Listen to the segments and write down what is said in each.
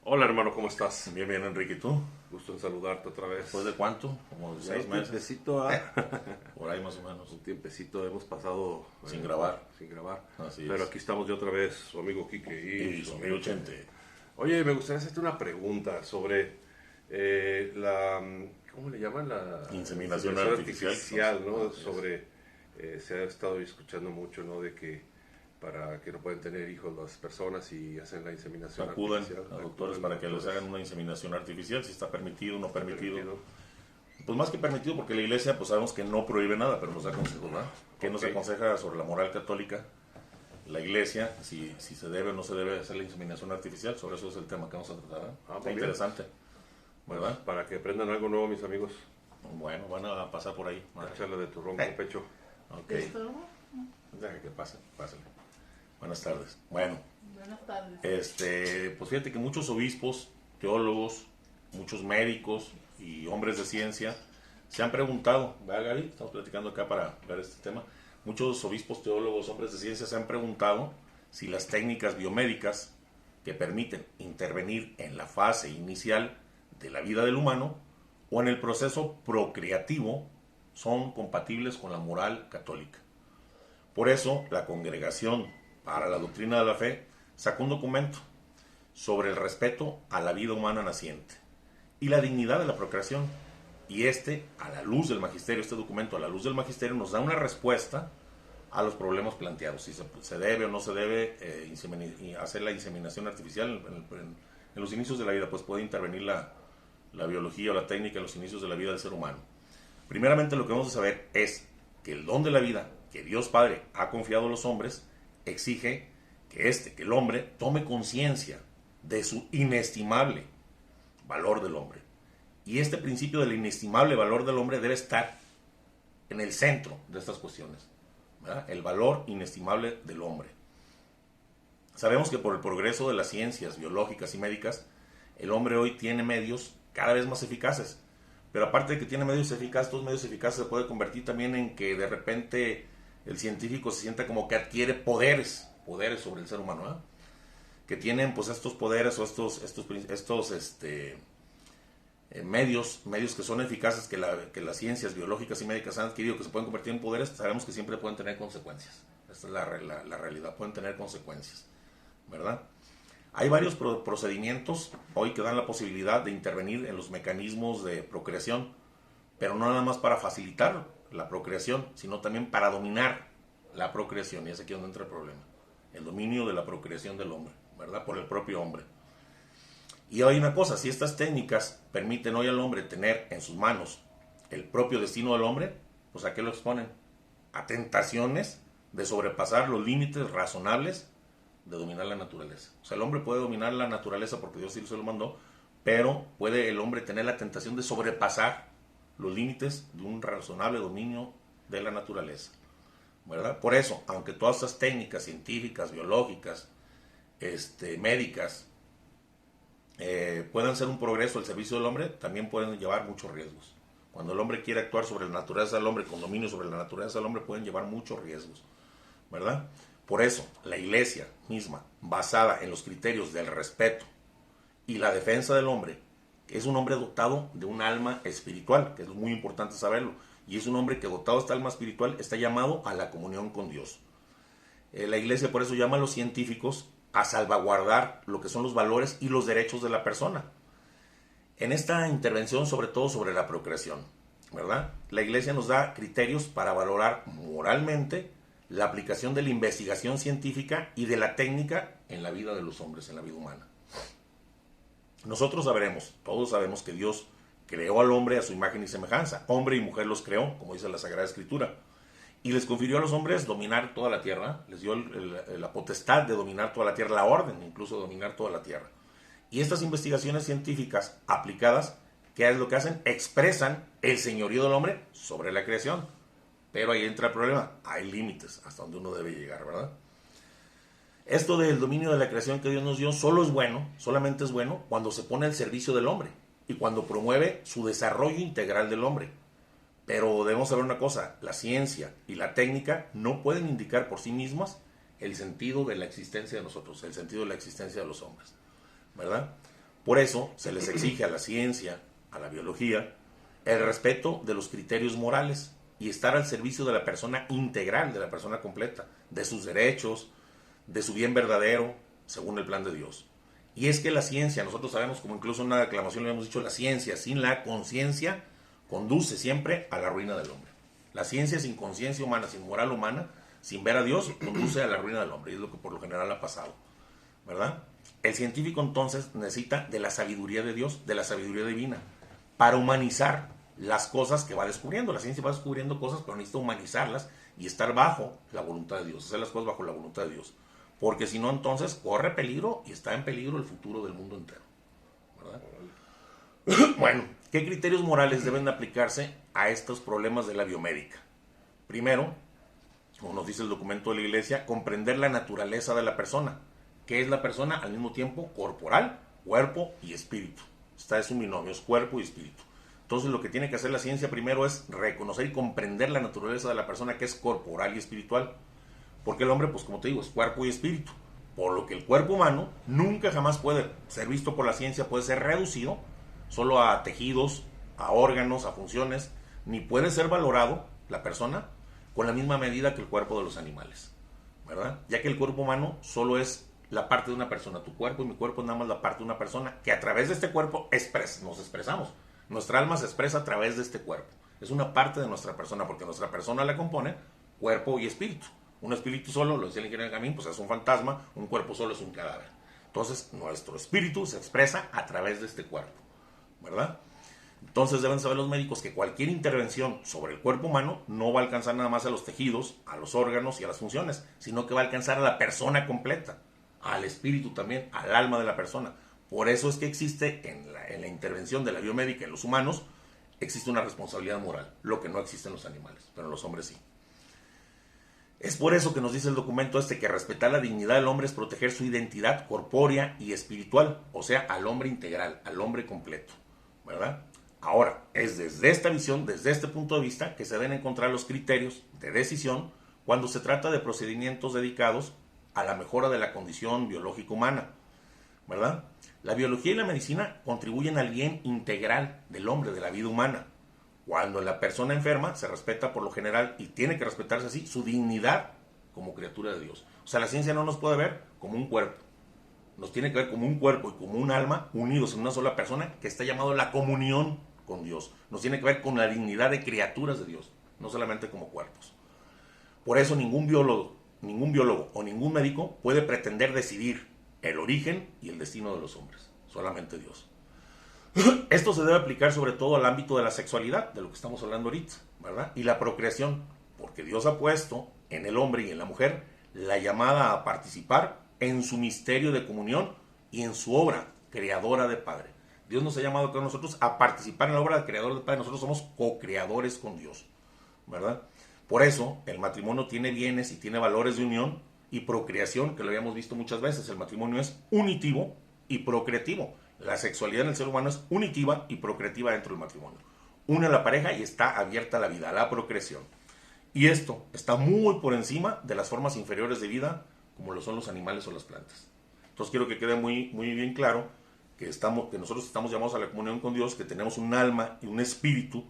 Hola hermano, ¿cómo estás? Bien, bien, Enrique, ¿y tú? Gusto en saludarte otra vez. ¿Después de cuánto? Como de Ya 6 un meses, tiempecito, por ahí más o menos, un tiempecito hemos pasado sin grabar. sin grabar. Así Pero es. aquí estamos ya otra vez, su amigo Quique Y su amigo Chente. Oye, me gustaría hacerte una pregunta sobre ¿cómo le llaman? La Inseminación artificial, ¿no? Así es. Sobre, se ha estado escuchando mucho, ¿no? De que para que no pueden tener hijos las personas y hacen la inseminación Acuden artificial. a doctores para que les hagan una inseminación artificial, si está permitido o no permitido. Permitido. Pues más que permitido, porque la iglesia, pues sabemos que no prohíbe nada, pero nos da consejos, ¿verdad? ¿Qué nos Ok. aconseja sobre la moral católica? La iglesia, si se debe o no se debe hacer la inseminación artificial, sobre eso es el tema que vamos a tratar, ¿eh? Muy Está bien. interesante, ¿verdad? Para que aprendan algo nuevo, mis amigos. Bueno, van a pasar por ahí. La charla de tu ronco pecho. Ok. Deja que pase, pásale. Buenas tardes. Bueno, Buenas tardes. pues fíjate que muchos obispos, teólogos, muchos médicos y hombres de ciencia se han preguntado, ¿verdad, Gary? Estamos platicando acá para ver este tema. Muchos obispos, teólogos, hombres de ciencia se han preguntado si las técnicas biomédicas que permiten intervenir en la fase inicial de la vida del humano o en el proceso procreativo son compatibles con la moral católica. Por eso, la Congregación para la Doctrina de la Fe sacó un documento sobre el respeto a la vida humana naciente y la dignidad de la procreación. Y a la luz del magisterio, este documento a la luz del magisterio nos da una respuesta a los problemas planteados, si se debe o no se debe hacer la inseminación artificial en los inicios de la vida, pues puede intervenir la biología o la técnica en los inicios de la vida del ser humano. Primeramente, lo que vamos a saber es que el don de la vida que Dios Padre ha confiado a los hombres exige que el hombre tome conciencia de su inestimable valor del hombre. Y este principio del inestimable valor del hombre debe estar en el centro de estas cuestiones, ¿verdad? El valor inestimable del hombre. Sabemos que por el progreso de las ciencias biológicas y médicas, el hombre hoy tiene medios cada vez más eficaces. Pero aparte de que tiene medios eficaces, estos medios eficaces se puede convertir también en que de repente el científico se sienta como que adquiere poderes sobre el ser humano, ¿eh? Que tienen pues estos poderes o estos medios que son eficaces que las ciencias biológicas y médicas han adquirido, que se pueden convertir en poderes, sabemos que siempre pueden tener consecuencias. Esta es la realidad, pueden tener consecuencias, ¿verdad? Hay varios procedimientos hoy que dan la posibilidad de intervenir en los mecanismos de procreación, pero no nada más para facilitar la procreación, sino también para dominar la procreación, y es aquí donde entra el problema, el dominio de la procreación del hombre, ¿verdad? Por el propio hombre. Y hay una cosa, si estas técnicas permiten hoy al hombre tener en sus manos el propio destino del hombre, pues ¿a qué lo exponen? A tentaciones de sobrepasar los límites razonables de dominar la naturaleza. O sea, el hombre puede dominar la naturaleza porque Dios sí se lo mandó, pero puede el hombre tener la tentación de sobrepasar los límites de un razonable dominio de la naturaleza, ¿verdad? Por eso, aunque todas estas técnicas científicas, biológicas, médicas, puedan ser un progreso al servicio del hombre, también pueden llevar muchos riesgos. Cuando el hombre quiere actuar sobre la naturaleza del hombre, con dominio sobre la naturaleza del hombre, pueden llevar muchos riesgos, ¿verdad? Por eso, la iglesia misma, basada en los criterios del respeto y la defensa del hombre, es un hombre dotado de un alma espiritual, que es muy importante saberlo, y es un hombre que dotado de esta alma espiritual está llamado a la comunión con Dios. La iglesia por eso llama a los científicos a salvaguardar lo que son los valores y los derechos de la persona. En esta intervención, sobre todo sobre la procreación, ¿verdad? La iglesia nos da criterios para valorar moralmente la aplicación de la investigación científica y de la técnica en la vida de los hombres, en la vida humana. Nosotros sabremos, todos sabemos que Dios creó al hombre a su imagen y semejanza. Hombre y mujer los creó, como dice la Sagrada Escritura. Y les confirió a los hombres dominar toda la tierra. Les dio la potestad de dominar toda la tierra, la orden incluso de dominar toda la tierra. Y estas investigaciones científicas aplicadas, ¿qué es lo que hacen? Expresan el señorío del hombre sobre la creación. Pero ahí entra el problema, hay límites hasta donde uno debe llegar, ¿verdad? Esto del dominio de la creación que Dios nos dio solamente es bueno cuando se pone al servicio del hombre y cuando promueve su desarrollo integral del hombre. Pero debemos saber una cosa, la ciencia y la técnica no pueden indicar por sí mismas el sentido de la existencia de nosotros, el sentido de la existencia de los hombres, ¿verdad? Por eso se les exige a la ciencia, a la biología, el respeto de los criterios morales y estar al servicio de la persona integral, de la persona completa, de sus derechos, de su bien verdadero, según el plan de Dios. Y es que la ciencia, nosotros sabemos, como incluso en una declamación le hemos dicho, la ciencia sin la conciencia conduce siempre a la ruina del hombre. La ciencia sin conciencia humana, sin moral humana, sin ver a Dios, conduce a la ruina del hombre. Y es lo que por lo general ha pasado, ¿verdad? El científico entonces necesita de la sabiduría de Dios, de la sabiduría divina, para humanizar las cosas que va descubriendo. La ciencia va descubriendo cosas, pero necesita humanizarlas y estar bajo la voluntad de Dios, hacer las cosas bajo la voluntad de Dios. Porque si no, entonces corre peligro y está en peligro el futuro del mundo entero, ¿verdad? Bueno, ¿qué criterios morales deben de aplicarse a estos problemas de la biomédica? Primero, como nos dice el documento de la Iglesia, comprender la naturaleza de la persona. ¿Qué es la persona? Al mismo tiempo corporal, cuerpo y espíritu. Esta es un binomio, es cuerpo y espíritu. Entonces lo que tiene que hacer la ciencia primero es reconocer y comprender la naturaleza de la persona, que es corporal y espiritual. Porque el hombre, pues como te digo, es cuerpo y espíritu. Por lo que el cuerpo humano nunca jamás puede ser visto por la ciencia, puede ser reducido solo a tejidos, a órganos, a funciones, ni puede ser valorado la persona con la misma medida que el cuerpo de los animales, ¿verdad? Ya que el cuerpo humano solo es la parte de una persona. Tu cuerpo y mi cuerpo es nada más la parte de una persona que a través de este cuerpo nos expresamos. Nuestra alma se expresa a través de este cuerpo. Es una parte de nuestra persona, porque nuestra persona la compone cuerpo y espíritu. Un espíritu solo, lo decía el ingeniero Gamín, pues es un fantasma, un cuerpo solo es un cadáver. Entonces, nuestro espíritu se expresa a través de este cuerpo, ¿verdad? Entonces deben saber los médicos que cualquier intervención sobre el cuerpo humano no va a alcanzar nada más a los tejidos, a los órganos y a las funciones, sino que va a alcanzar a la persona completa, al espíritu también, al alma de la persona. Por eso es que existe en la intervención de la biomédica en los humanos, existe una responsabilidad moral, lo que no existe en los animales, pero en los hombres sí. Es por eso que nos dice el documento que respetar la dignidad del hombre es proteger su identidad corpórea y espiritual, o sea, al hombre integral, al hombre completo, ¿verdad? Ahora, es desde esta visión, desde este punto de vista, que se deben encontrar los criterios de decisión cuando se trata de procedimientos dedicados a la mejora de la condición biológica humana, ¿verdad? La biología y la medicina contribuyen al bien integral del hombre, de la vida humana. Cuando la persona enferma se respeta por lo general, y tiene que respetarse así, su dignidad como criatura de Dios. O sea, la ciencia no nos puede ver como un cuerpo. Nos tiene que ver como un cuerpo y como un alma unidos en una sola persona que está llamado a la comunión con Dios. Nos tiene que ver con la dignidad de criaturas de Dios, no solamente como cuerpos. Por eso ningún biólogo o ningún médico puede pretender decidir el origen y el destino de los hombres. Solamente Dios. Esto se debe aplicar sobre todo al ámbito de la sexualidad, de lo que estamos hablando ahorita, ¿verdad? Y la procreación, porque Dios ha puesto en el hombre y en la mujer la llamada a participar en su misterio de comunión y en su obra creadora de Padre. Dios nos ha llamado a nosotros a participar en la obra creadora de Padre. Nosotros somos co-creadores con Dios, ¿verdad? Por eso el matrimonio tiene bienes y tiene valores de unión y procreación, que lo habíamos visto muchas veces. El matrimonio es unitivo y procreativo. La sexualidad en el ser humano es unitiva y procreativa dentro del matrimonio. Une a la pareja y está abierta a la vida, a la procreación. Y esto está muy por encima de las formas inferiores de vida, como lo son los animales o las plantas. Entonces quiero que quede muy bien claro que nosotros estamos llamados a la comunión con Dios, que tenemos un alma y un espíritu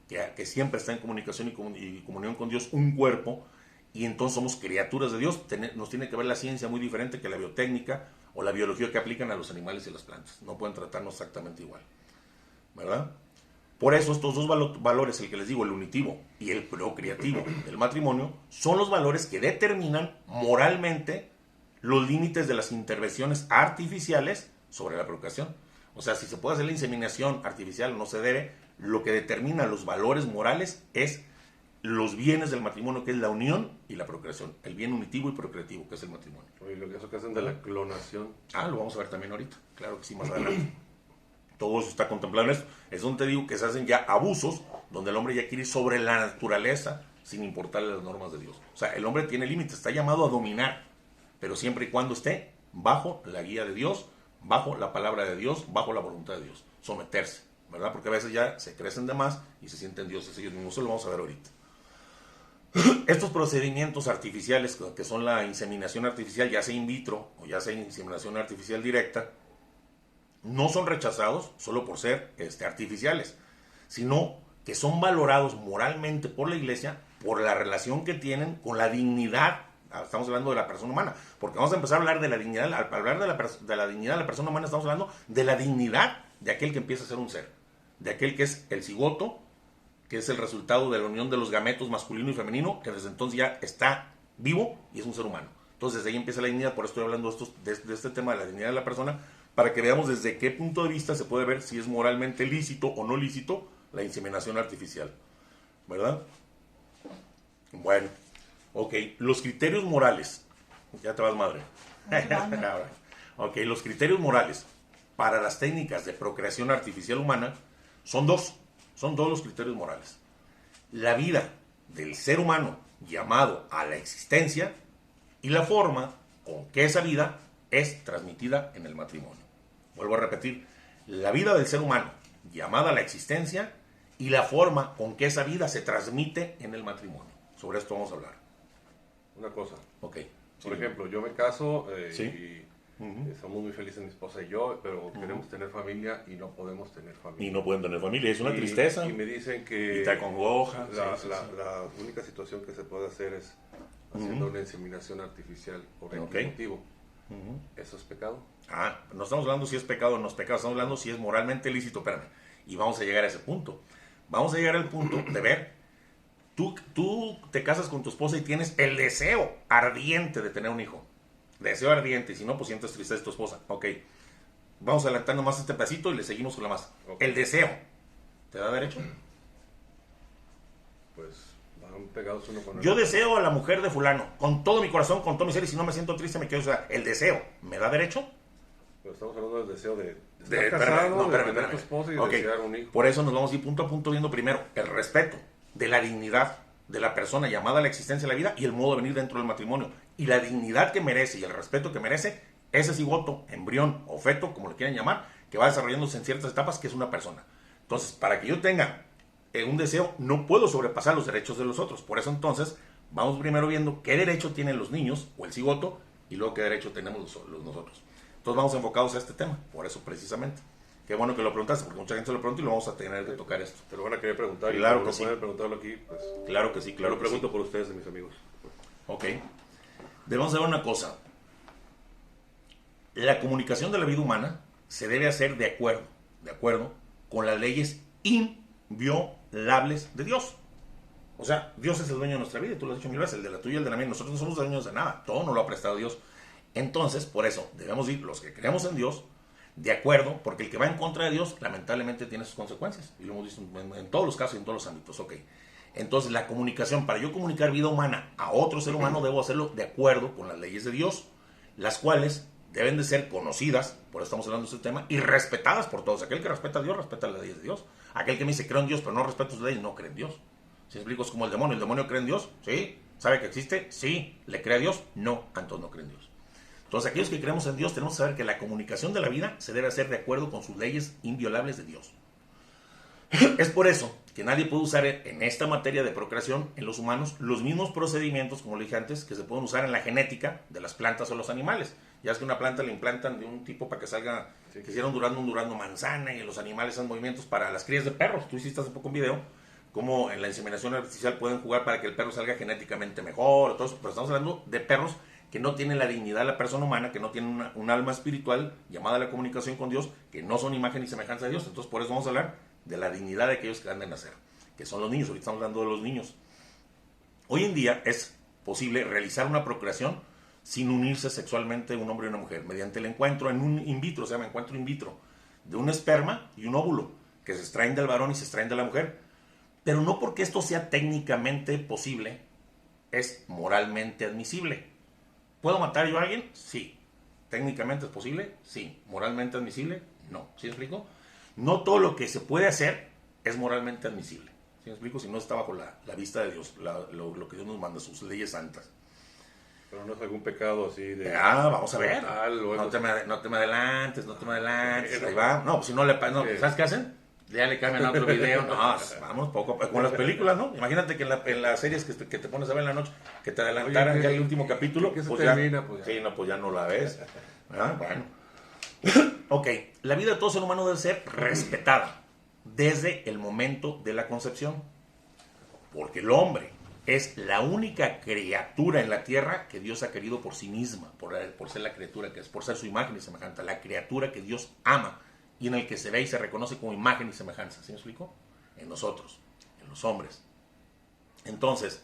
que siempre está en comunicación y comunión con Dios, un cuerpo, y entonces somos criaturas de Dios. Nos tiene que ver la ciencia muy diferente que la biotécnica o la biología que aplican a los animales y las plantas. No pueden tratarnos exactamente igual, ¿verdad? Por eso estos dos valores, el que les digo, el unitivo y el procreativo del matrimonio, son los valores que determinan moralmente los límites de las intervenciones artificiales sobre la procreación. O sea, si se puede hacer la inseminación artificial o no se debe, lo que determina los valores morales es los bienes del matrimonio, que es la unión y la procreación. El bien unitivo y procreativo, que es el matrimonio. Oye, lo que eso que hacen de la clonación. Lo vamos a ver también ahorita. Claro que sí, más adelante. Todo eso está contemplado en esto. Es donde te digo que se hacen ya abusos, donde el hombre ya quiere ir sobre la naturaleza sin importarle las normas de Dios. O sea, el hombre tiene límites, está llamado a dominar, pero siempre y cuando esté bajo la guía de Dios, bajo la palabra de Dios, bajo la voluntad de Dios. Someterse, ¿verdad? Porque a veces ya se crecen de más y se sienten dioses ellos mismos. Eso lo vamos a ver ahorita. Estos procedimientos artificiales, que son la inseminación artificial, ya sea in vitro o ya sea inseminación artificial directa, no son rechazados solo por ser artificiales, sino que son valorados moralmente por la iglesia por la relación que tienen con la dignidad. Estamos hablando de la persona humana, porque vamos a empezar a hablar de la dignidad. Al hablar de la dignidad de la persona humana, estamos hablando de la dignidad de aquel que empieza a ser un ser, de aquel que es el cigoto, que es el resultado de la unión de los gametos masculino y femenino, que desde entonces ya está vivo y es un ser humano. Entonces desde ahí empieza la dignidad. Por eso estoy hablando de este tema de la dignidad de la persona, para que veamos desde qué punto de vista se puede ver si es moralmente lícito o no lícito la inseminación artificial, ¿verdad? Bueno, ok, los criterios morales, ya te vas, madre. Ok, los criterios morales para las técnicas de procreación artificial humana son dos los criterios morales. La vida del ser humano llamado a la existencia y la forma con que esa vida es transmitida en el matrimonio. Vuelvo a repetir, la vida del ser humano llamada a la existencia y la forma con que esa vida se transmite en el matrimonio. Sobre esto vamos a hablar. Una cosa. Ok. Por ejemplo, yo me caso Sí. y somos muy felices mi esposa y yo, pero queremos tener familia y no podemos tener familia. Y no pueden tener familia, es una tristeza. Y me dicen que Y te acongoja. la única situación que se puede hacer es haciendo una inseminación artificial por X motivo. ¿Eso es pecado? No estamos hablando si es pecado o no es pecado, estamos hablando si es moralmente lícito, espérame. Y vamos a llegar a ese punto. Vamos a llegar al punto de ver, tú te casas con tu esposa y tienes el deseo ardiente de tener un hijo. Deseo ardiente, y si no, pues sientes tristeza de tu esposa. Ok, vamos adelantando más este pedacito y le seguimos con la más. Okay. El deseo, ¿te da derecho? Pues van pegados uno con el Yo otro. deseo a la mujer de fulano, con todo mi corazón, con todo mi ser, y si no me siento triste me quedo. O sea, el deseo, ¿me da derecho? Pero estamos hablando del deseo de estar Espérame, casado, de tener espérame. tu esposa y Ok, desear un hijo. por eso nos vamos a ir punto a punto viendo primero el respeto de la dignidad de la persona llamada a la existencia de la vida y el modo de venir dentro del matrimonio. Y la dignidad que merece y el respeto que merece ese cigoto, embrión o feto, como le quieran llamar, que va desarrollándose en ciertas etapas, que es una persona. Entonces, para que yo tenga un deseo, no puedo sobrepasar los derechos de los otros. Por eso entonces, vamos primero viendo qué derecho tienen los niños o el cigoto y luego qué derecho tenemos nosotros. Entonces vamos enfocados a este tema, por eso precisamente. Qué bueno que lo preguntaste, porque mucha gente se lo pregunta y lo vamos a tener que tocar esto. Te lo van a querer preguntar Claro y que no sí. pueden preguntarlo aquí, pues. Claro que sí, claro Lo que sí. pregunto por ustedes, de mis amigos. Ok. Debemos saber una cosa. La comunicación de la vida humana se debe hacer de acuerdo con las leyes inviolables de Dios. O sea, Dios es el dueño de nuestra vida, y tú lo has dicho mil veces, el de la tuya y el de la mía. Nosotros no somos dueños de nada, todo nos lo ha prestado Dios. Entonces, por eso, debemos ir, los que creemos en Dios, de acuerdo, porque el que va en contra de Dios, lamentablemente tiene sus consecuencias. Y lo hemos visto en todos los casos y en todos los ámbitos. Ok. Entonces, la comunicación, para yo comunicar vida humana a otro ser humano, debo hacerlo de acuerdo con las leyes de Dios, las cuales deben de ser conocidas, por eso estamos hablando de este tema, y respetadas por todos. Aquel que respeta a Dios, respeta las leyes de Dios. Aquel que me dice, creo en Dios, pero no respeto sus leyes, no cree en Dios. Si explico, es como el demonio cree en Dios, sí, sabe que existe, sí, le cree a Dios, no, entonces no cree en Dios. Entonces, aquellos que creemos en Dios tenemos que saber que la comunicación de la vida se debe hacer de acuerdo con sus leyes inviolables de Dios. Es por eso que nadie puede usar en esta materia de procreación en los humanos los mismos procedimientos, como le dije antes, que se pueden usar en la genética de las plantas o los animales. Ya es que una planta le implantan de un tipo para que salga, que hicieron un durazno manzana, y los animales hacen movimientos para las crías de perros. Tú hiciste hace poco un video cómo en la inseminación artificial pueden jugar para que el perro salga genéticamente mejor. Entonces, pero estamos hablando de perros que no tienen la dignidad de la persona humana, que no tienen un alma espiritual llamada a la comunicación con Dios, que no son imagen y semejanza de Dios. Entonces, por eso vamos a hablar de la dignidad de aquellos que han de nacer, que son los niños. Ahorita estamos hablando de los niños. Hoy en día es posible realizar una procreación sin unirse sexualmente un hombre y una mujer, mediante el encuentro en un in vitro, se llama encuentro in vitro, de un esperma y un óvulo, que se extraen del varón y se extraen de la mujer. Pero no porque esto sea técnicamente posible, es moralmente admisible. ¿Puedo matar yo a alguien? Sí. ¿Técnicamente es posible? Sí. ¿Moralmente admisible? No. ¿Sí me explico? No todo lo que se puede hacer es moralmente admisible. ¿Sí me explico? Si no está bajo la vista de Dios, lo que Dios nos manda, sus leyes santas. Pero no es algún pecado así de... Vamos a ver. No te me adelantes. Ahí va. No, pues si no le... No, ¿sabes qué hacen? Ya le cambian a otro video. No, vamos poco a poco. Con las películas, ¿no? Imagínate que en las series que te pones a ver en la noche, que te adelantaran ya el último capítulo. Que se pues termina, ya, pues ya. sí, no, pues ya no la ves. Bueno. Ok, la vida de todo ser humano debe ser respetada desde el momento de la concepción, porque el hombre es la única criatura en la tierra que Dios ha querido por sí misma, por ser la criatura que es, por ser su imagen y semejanza, la criatura que Dios ama y en el que se ve y se reconoce como imagen y semejanza. ¿Sí me explico? En nosotros, en los hombres. Entonces,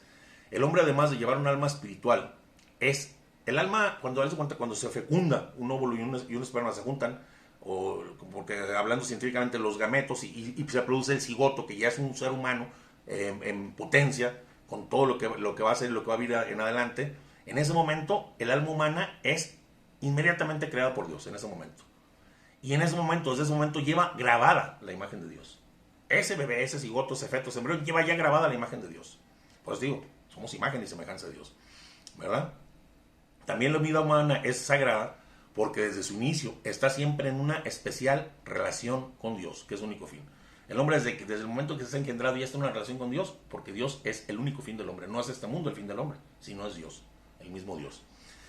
el hombre, además de llevar un alma espiritual, es el alma, cuando se fecunda un óvulo y un esperma se juntan, o porque hablando científicamente los gametos y se produce el cigoto, que ya es un ser humano en potencia, con todo lo que va a ser, lo que va a vivir en adelante. En ese momento el alma humana es inmediatamente creada por Dios, en ese momento. Y en ese momento, desde ese momento, lleva grabada la imagen de Dios. Ese bebé, ese cigoto, ese feto, ese embrión, lleva ya grabada la imagen de Dios. Pues digo, somos imagen y semejanza de Dios, ¿verdad? También la vida humana es sagrada porque desde su inicio está siempre en una especial relación con Dios, que es su único fin. El hombre desde el momento que se ha engendrado ya está en una relación con Dios, porque Dios es el único fin del hombre. No es este mundo el fin del hombre, sino es Dios, el mismo Dios.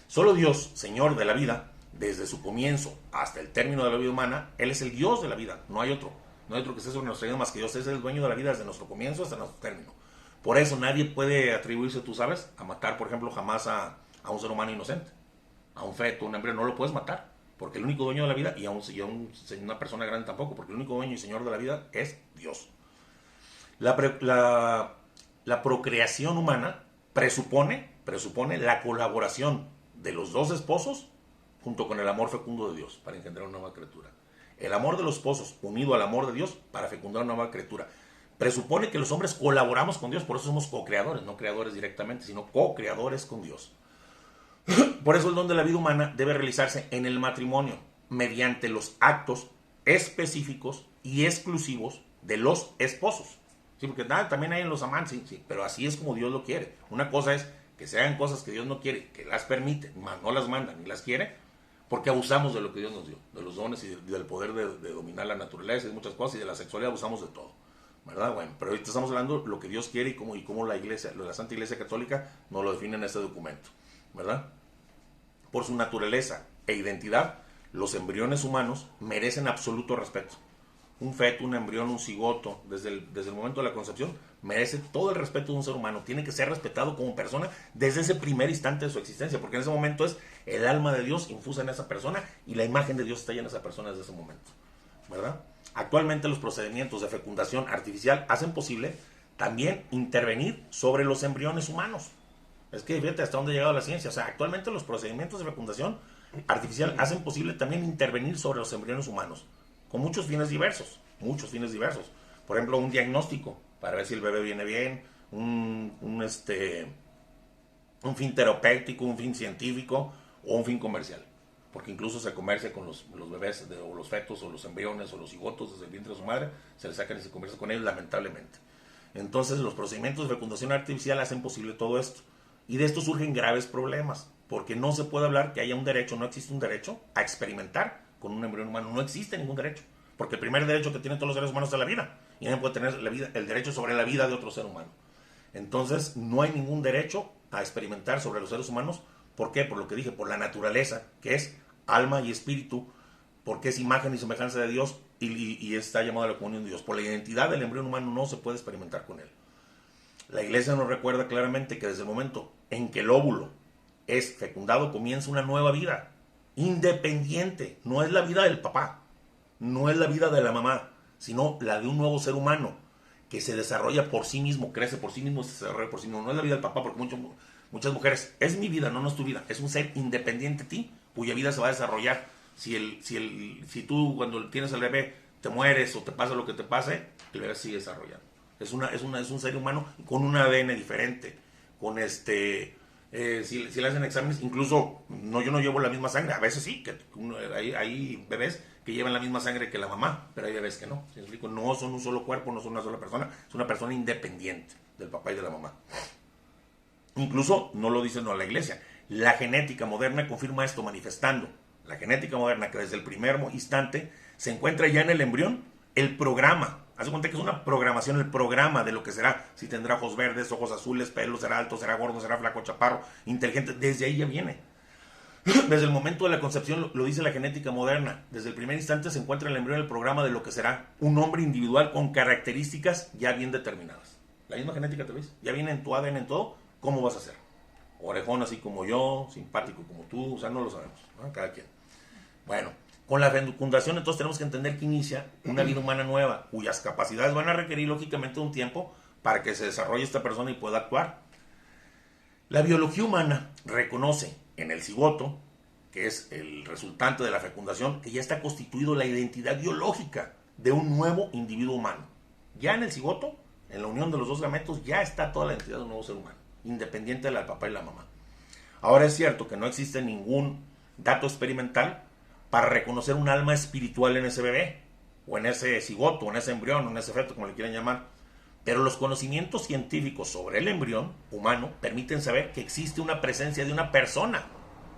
Solo Dios, Señor de la vida, desde su comienzo hasta el término de la vida humana, Él es el Dios de la vida, no hay otro. No hay otro que esté sobre nuestra vida más que Dios. Es el dueño de la vida desde nuestro comienzo hasta nuestro término. Por eso nadie puede atribuirse, tú sabes, a matar, por ejemplo, jamás a un ser humano inocente. A un feto, un embrión, no lo puedes matar. Porque el único dueño de la vida, y a una persona grande tampoco, porque el único dueño y señor de la vida es Dios. La procreación humana presupone la colaboración de los dos esposos junto con el amor fecundo de Dios para engendrar una nueva criatura. El amor de los esposos unido al amor de Dios para fecundar una nueva criatura. Presupone que los hombres colaboramos con Dios, por eso somos co-creadores, no creadores directamente, sino co-creadores con Dios. Por eso el don de la vida humana debe realizarse en el matrimonio, mediante los actos específicos y exclusivos de los esposos. Sí, porque también hay en los amantes, sí, pero así es como Dios lo quiere. Una cosa es que se hagan cosas que Dios no quiere, que las permite, no las manda ni las quiere, porque abusamos de lo que Dios nos dio, de los dones y del poder de dominar la naturaleza y muchas cosas, y de la sexualidad abusamos de todo, ¿verdad? Bueno, pero ahorita estamos hablando de lo que Dios quiere y cómo la Iglesia, la Santa Iglesia Católica nos lo define en este documento, ¿verdad? Por su naturaleza e identidad, los embriones humanos merecen absoluto respeto. Un feto, un embrión, un cigoto, desde el momento de la concepción, merece todo el respeto de un ser humano. Tiene que ser respetado como persona desde ese primer instante de su existencia, porque en ese momento es el alma de Dios infusa en esa persona y la imagen de Dios está en esa persona desde ese momento, ¿verdad? Actualmente los procedimientos de fecundación artificial hacen posible también intervenir sobre los embriones humanos. Es que fíjate hasta dónde ha llegado la ciencia. O sea, actualmente los procedimientos de fecundación artificial hacen posible también intervenir sobre los embriones humanos, con muchos fines diversos. Por ejemplo, un diagnóstico para ver si el bebé viene bien, un fin terapéutico, un fin científico o un fin comercial. Porque incluso se comercia con los bebés o los fetos o los embriones o los cigotos desde el vientre de su madre, se les sacan y se comercia con ellos, lamentablemente. Entonces los procedimientos de fecundación artificial hacen posible todo esto. Y de esto surgen graves problemas, porque no se puede hablar que haya un derecho, no existe un derecho a experimentar con un embrión humano, no existe ningún derecho, porque el primer derecho que tienen todos los seres humanos es la vida, y nadie puede tener el derecho sobre la vida de otro ser humano. Entonces no hay ningún derecho a experimentar sobre los seres humanos. ¿Por qué? Por lo que dije, por la naturaleza, que es alma y espíritu, porque es imagen y semejanza de Dios y está llamado a la comunión de Dios. Por la identidad del embrión humano no se puede experimentar con él. La Iglesia nos recuerda claramente que desde el momento en que el óvulo es fecundado comienza una nueva vida, independiente. No es la vida del papá, no es la vida de la mamá, sino la de un nuevo ser humano que se desarrolla por sí mismo, crece por sí mismo, se desarrolla por sí mismo. No es la vida del papá, porque muchas mujeres, es mi vida, no es tu vida. Es un ser independiente de ti, cuya vida se va a desarrollar. Si tú cuando tienes el bebé te mueres o te pasa lo que te pase, el bebé sigue desarrollando. Es un ser humano con un ADN diferente, con si le hacen exámenes, incluso yo no llevo la misma sangre, a veces sí, que hay bebés que llevan la misma sangre que la mamá, pero hay bebés que no, ¿sí me explico? No son un solo cuerpo, no son una sola persona, es una persona independiente del papá y de la mamá. Incluso no lo dice la Iglesia, la genética moderna confirma esto manifestando, la genética moderna que desde el primer instante se encuentra ya en el embrión, el programa. Haz de cuenta que es una programación, el programa de lo que será, si tendrá ojos verdes, ojos azules, pelo, será alto, será gordo, será flaco, chaparro, inteligente, desde ahí ya viene. Desde el momento de la concepción, lo dice la genética moderna, desde el primer instante se encuentra el embrión en el programa de lo que será un hombre individual con características ya bien determinadas. La misma genética te lo dice, ya viene en tu ADN, en todo, ¿cómo vas a ser? Orejón así como yo, simpático como tú, o sea, no lo sabemos, ¿no? Cada quien. Bueno, con la fecundación entonces tenemos que entender que inicia una vida humana nueva, cuyas capacidades van a requerir lógicamente un tiempo para que se desarrolle esta persona y pueda actuar. La biología humana reconoce en el cigoto, que es el resultante de la fecundación, que ya está constituido la identidad biológica de un nuevo individuo humano. Ya en el cigoto, en la unión de los dos gametos, ya está toda la identidad de un nuevo ser humano, independiente de la del papá y la mamá. Ahora es cierto que no existe ningún dato experimental para reconocer un alma espiritual en ese bebé, o en ese cigoto, o en ese embrión, o en ese feto, como le quieran llamar. Pero los conocimientos científicos sobre el embrión humano permiten saber que existe una presencia de una persona.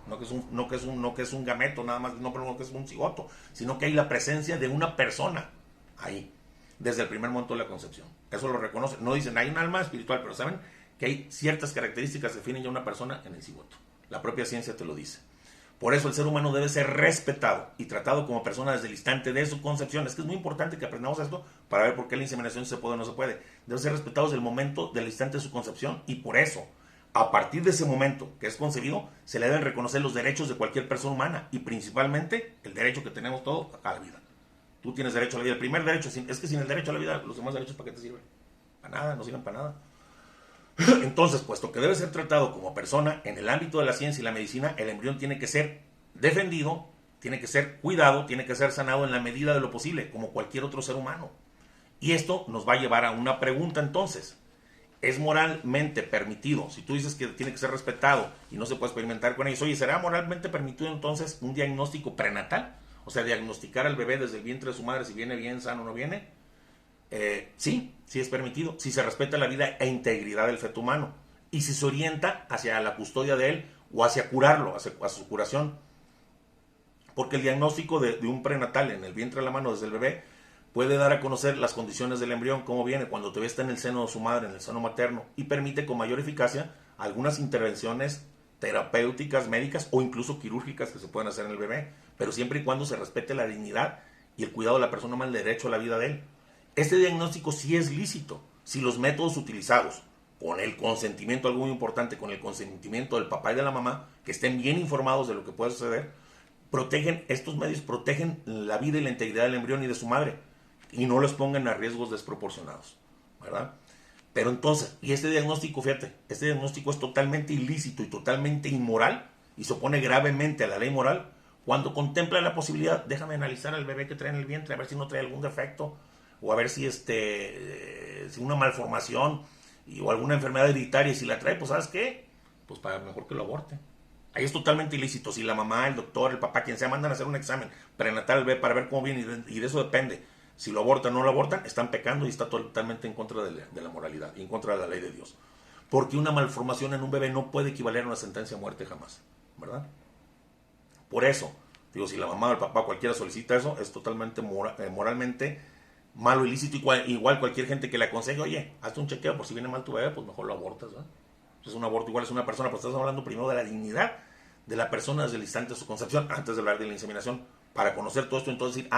No que es un gameto, nada más, no que es un cigoto, sino que hay la presencia de una persona ahí, desde el primer momento de la concepción. Eso lo reconocen. No dicen, hay un alma espiritual, pero saben que hay ciertas características que definen ya una persona en el cigoto. La propia ciencia te lo dice. Por eso el ser humano debe ser respetado y tratado como persona desde el instante de su concepción. Es que es muy importante que aprendamos esto para ver por qué la inseminación se puede o no se puede. Debe ser respetado desde el momento del instante de su concepción, y por eso, a partir de ese momento que es concebido, se le deben reconocer los derechos de cualquier persona humana, y principalmente el derecho que tenemos todos a la vida. Tú tienes derecho a la vida. El primer derecho, es que sin el derecho a la vida, los demás derechos, ¿para qué te sirven? Para nada, no sirven para nada. Entonces, puesto que debe ser tratado como persona, en el ámbito de la ciencia y la medicina, el embrión tiene que ser defendido, tiene que ser cuidado, tiene que ser sanado en la medida de lo posible, como cualquier otro ser humano. Y esto nos va a llevar a una pregunta entonces. ¿Es moralmente permitido? Si tú dices que tiene que ser respetado y no se puede experimentar con ellos, oye, ¿será moralmente permitido entonces un diagnóstico prenatal? O sea, diagnosticar al bebé desde el vientre de su madre si viene bien, sano o no viene. Sí es permitido, si se respeta la vida e integridad del feto humano y si se orienta hacia la custodia de él o hacia curarlo, hacia su curación. Porque el diagnóstico de un prenatal en el vientre de la mano desde el bebé puede dar a conocer las condiciones del embrión, cómo viene cuando todavía está en el seno de su madre, en el seno materno, y permite con mayor eficacia algunas intervenciones terapéuticas, médicas o incluso quirúrgicas que se pueden hacer en el bebé, pero siempre y cuando se respete la dignidad y el cuidado de la persona humana, el derecho a la vida de él. Este diagnóstico sí es lícito si los métodos utilizados, con el consentimiento, algo muy importante, con el consentimiento del papá y de la mamá, que estén bien informados de lo que puede suceder, estos medios protegen la vida y la integridad del embrión y de su madre, y no los pongan a riesgos desproporcionados, ¿verdad? Pero entonces, y este diagnóstico, fíjate, este diagnóstico es totalmente ilícito y totalmente inmoral, y se opone gravemente a la ley moral, cuando contempla la posibilidad, déjame analizar al bebé que trae en el vientre, a ver si no trae algún defecto, o a ver si si una malformación o alguna enfermedad hereditaria, y si la trae, pues ¿sabes qué? Pues para mejor que lo aborte. Ahí es totalmente ilícito. Si la mamá, el doctor, el papá, quien sea, mandan a hacer un examen prenatal al bebé para ver cómo viene, y de eso depende si lo abortan o no lo abortan, están pecando y está totalmente en contra de la moralidad y en contra de la ley de Dios. Porque una malformación en un bebé no puede equivaler a una sentencia de muerte jamás, ¿verdad? Por eso, digo, si la mamá o el papá cualquiera solicita eso, es totalmente moralmente malo, ilícito. Igual cualquier gente que le aconseje, oye, hazte un chequeo por si viene mal tu bebé, pues mejor lo abortas, ¿verdad? Es un aborto, igual es una persona, pero estás hablando primero de la dignidad de la persona desde el instante de su concepción, antes de hablar de la inseminación, para conocer todo esto. Entonces decir,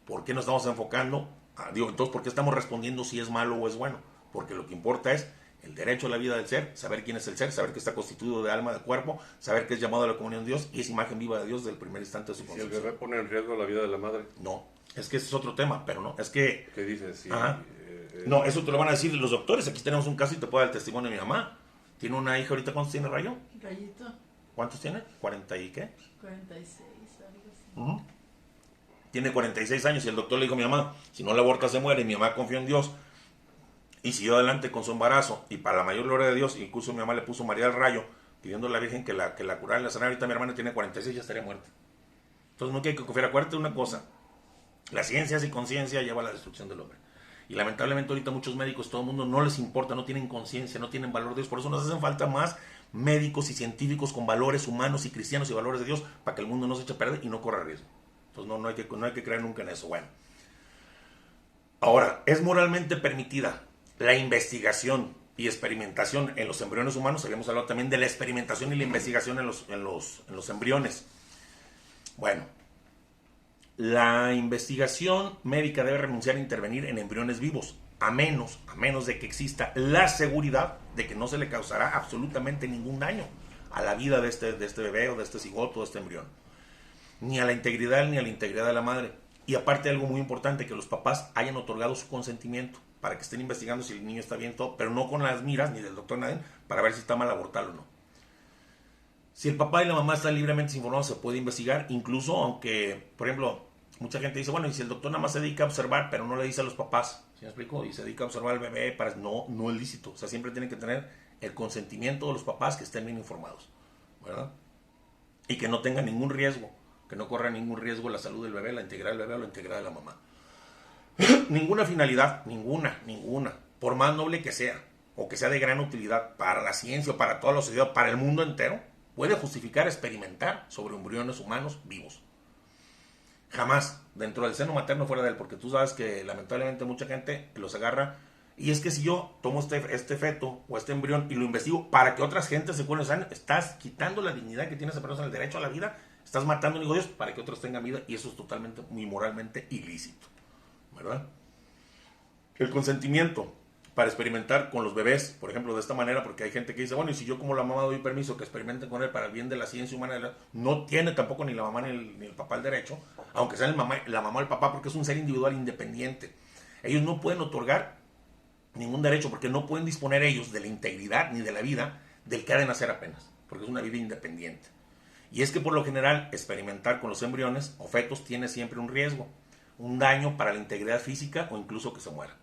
¿por qué nos estamos enfocando? Entonces, ¿por qué estamos respondiendo si es malo o es bueno? Porque lo que importa es el derecho a la vida del ser, saber quién es el ser, saber que está constituido de alma, de cuerpo, saber que es llamado a la comunión de Dios y es imagen viva de Dios desde el primer instante de su concepción. ¿Si el bebé pone en riesgo la vida de la madre? No, es que ese es otro tema, pero no, es que... ¿Qué dices? Sí, no, eso te lo van a decir los doctores. Aquí tenemos un caso y te puedo dar el testimonio de mi mamá. Tiene una hija ahorita, ¿cuántos tiene, Rayo? Rayito. ¿Cuántos tiene? ¿40 y qué? 46, algo así. Tiene 46 años y el doctor le dijo a mi mamá, si no la aborta se muere, y mi mamá confió en Dios y siguió adelante con su embarazo, y para la mayor gloria de Dios, incluso mi mamá le puso María del Rayo, pidiendo a la Virgen que la curara y la sanara. Ahorita mi hermana tiene 46 y ya estaría muerta. Entonces no hay que confiar. Acuérdate de una cosa, la ciencia sin conciencia lleva a la destrucción del hombre. Y lamentablemente ahorita muchos médicos, todo el mundo no les importa, no tienen conciencia, no tienen valor de Dios. Por eso nos hacen falta más médicos y científicos con valores humanos y cristianos y valores de Dios, para que el mundo no se eche a perder y no corra riesgo. Entonces no hay que creer nunca en eso. Bueno, ahora, ¿es moralmente permitida la investigación y experimentación en los embriones humanos. Habíamos hablado también de la experimentación y la investigación en los embriones. Bueno, la investigación médica debe renunciar a intervenir en embriones vivos, a menos de que exista la seguridad de que no se le causará absolutamente ningún daño a la vida de este bebé o de este cigoto, de este embrión, ni a la integridad de la madre. Y aparte, algo muy importante, que los papás hayan otorgado su consentimiento para que estén investigando si el niño está bien, todo, pero no con las miras ni del doctor nadie para ver si está mal abortarlo o no. Si el papá y la mamá están libremente informados, se puede investigar, incluso aunque, por ejemplo, mucha gente dice, bueno, y si el doctor nada más se dedica a observar, pero no le dice a los papás, ¿sí me explico? Y se dedica a observar al bebé, no es lícito. O sea, siempre tienen que tener el consentimiento de los papás, que estén bien informados, ¿verdad? Y que no tengan ningún riesgo, que no corra ningún riesgo la salud del bebé, la integridad del bebé o la integridad de la mamá. Ninguna finalidad, ninguna, por más noble que sea, o que sea de gran utilidad para la ciencia, o para toda la sociedad, para el mundo entero, puede justificar experimentar sobre embriones humanos vivos. Jamás dentro del seno materno, fuera de él, porque tú sabes que lamentablemente mucha gente los agarra, y es que si yo tomo este feto o este embrión y lo investigo para que otras gentes se curen, estás quitando la dignidad que tiene esa persona, el derecho a la vida, estás matando a un hijo de Dios para que otros tengan vida, y eso es totalmente, muy moralmente ilícito, ¿verdad? El consentimiento para experimentar con los bebés, por ejemplo, de esta manera, porque hay gente que dice, bueno, y si yo como la mamá doy permiso que experimenten con él para el bien de la ciencia humana, no tiene tampoco ni la mamá ni el papá el derecho, aunque sea la mamá o el papá, porque es un ser individual independiente. Ellos no pueden otorgar ningún derecho, porque no pueden disponer ellos de la integridad ni de la vida del que ha de nacer apenas, porque es una vida independiente. Y es que por lo general experimentar con los embriones o fetos tiene siempre un riesgo, un daño para la integridad física o incluso que se muera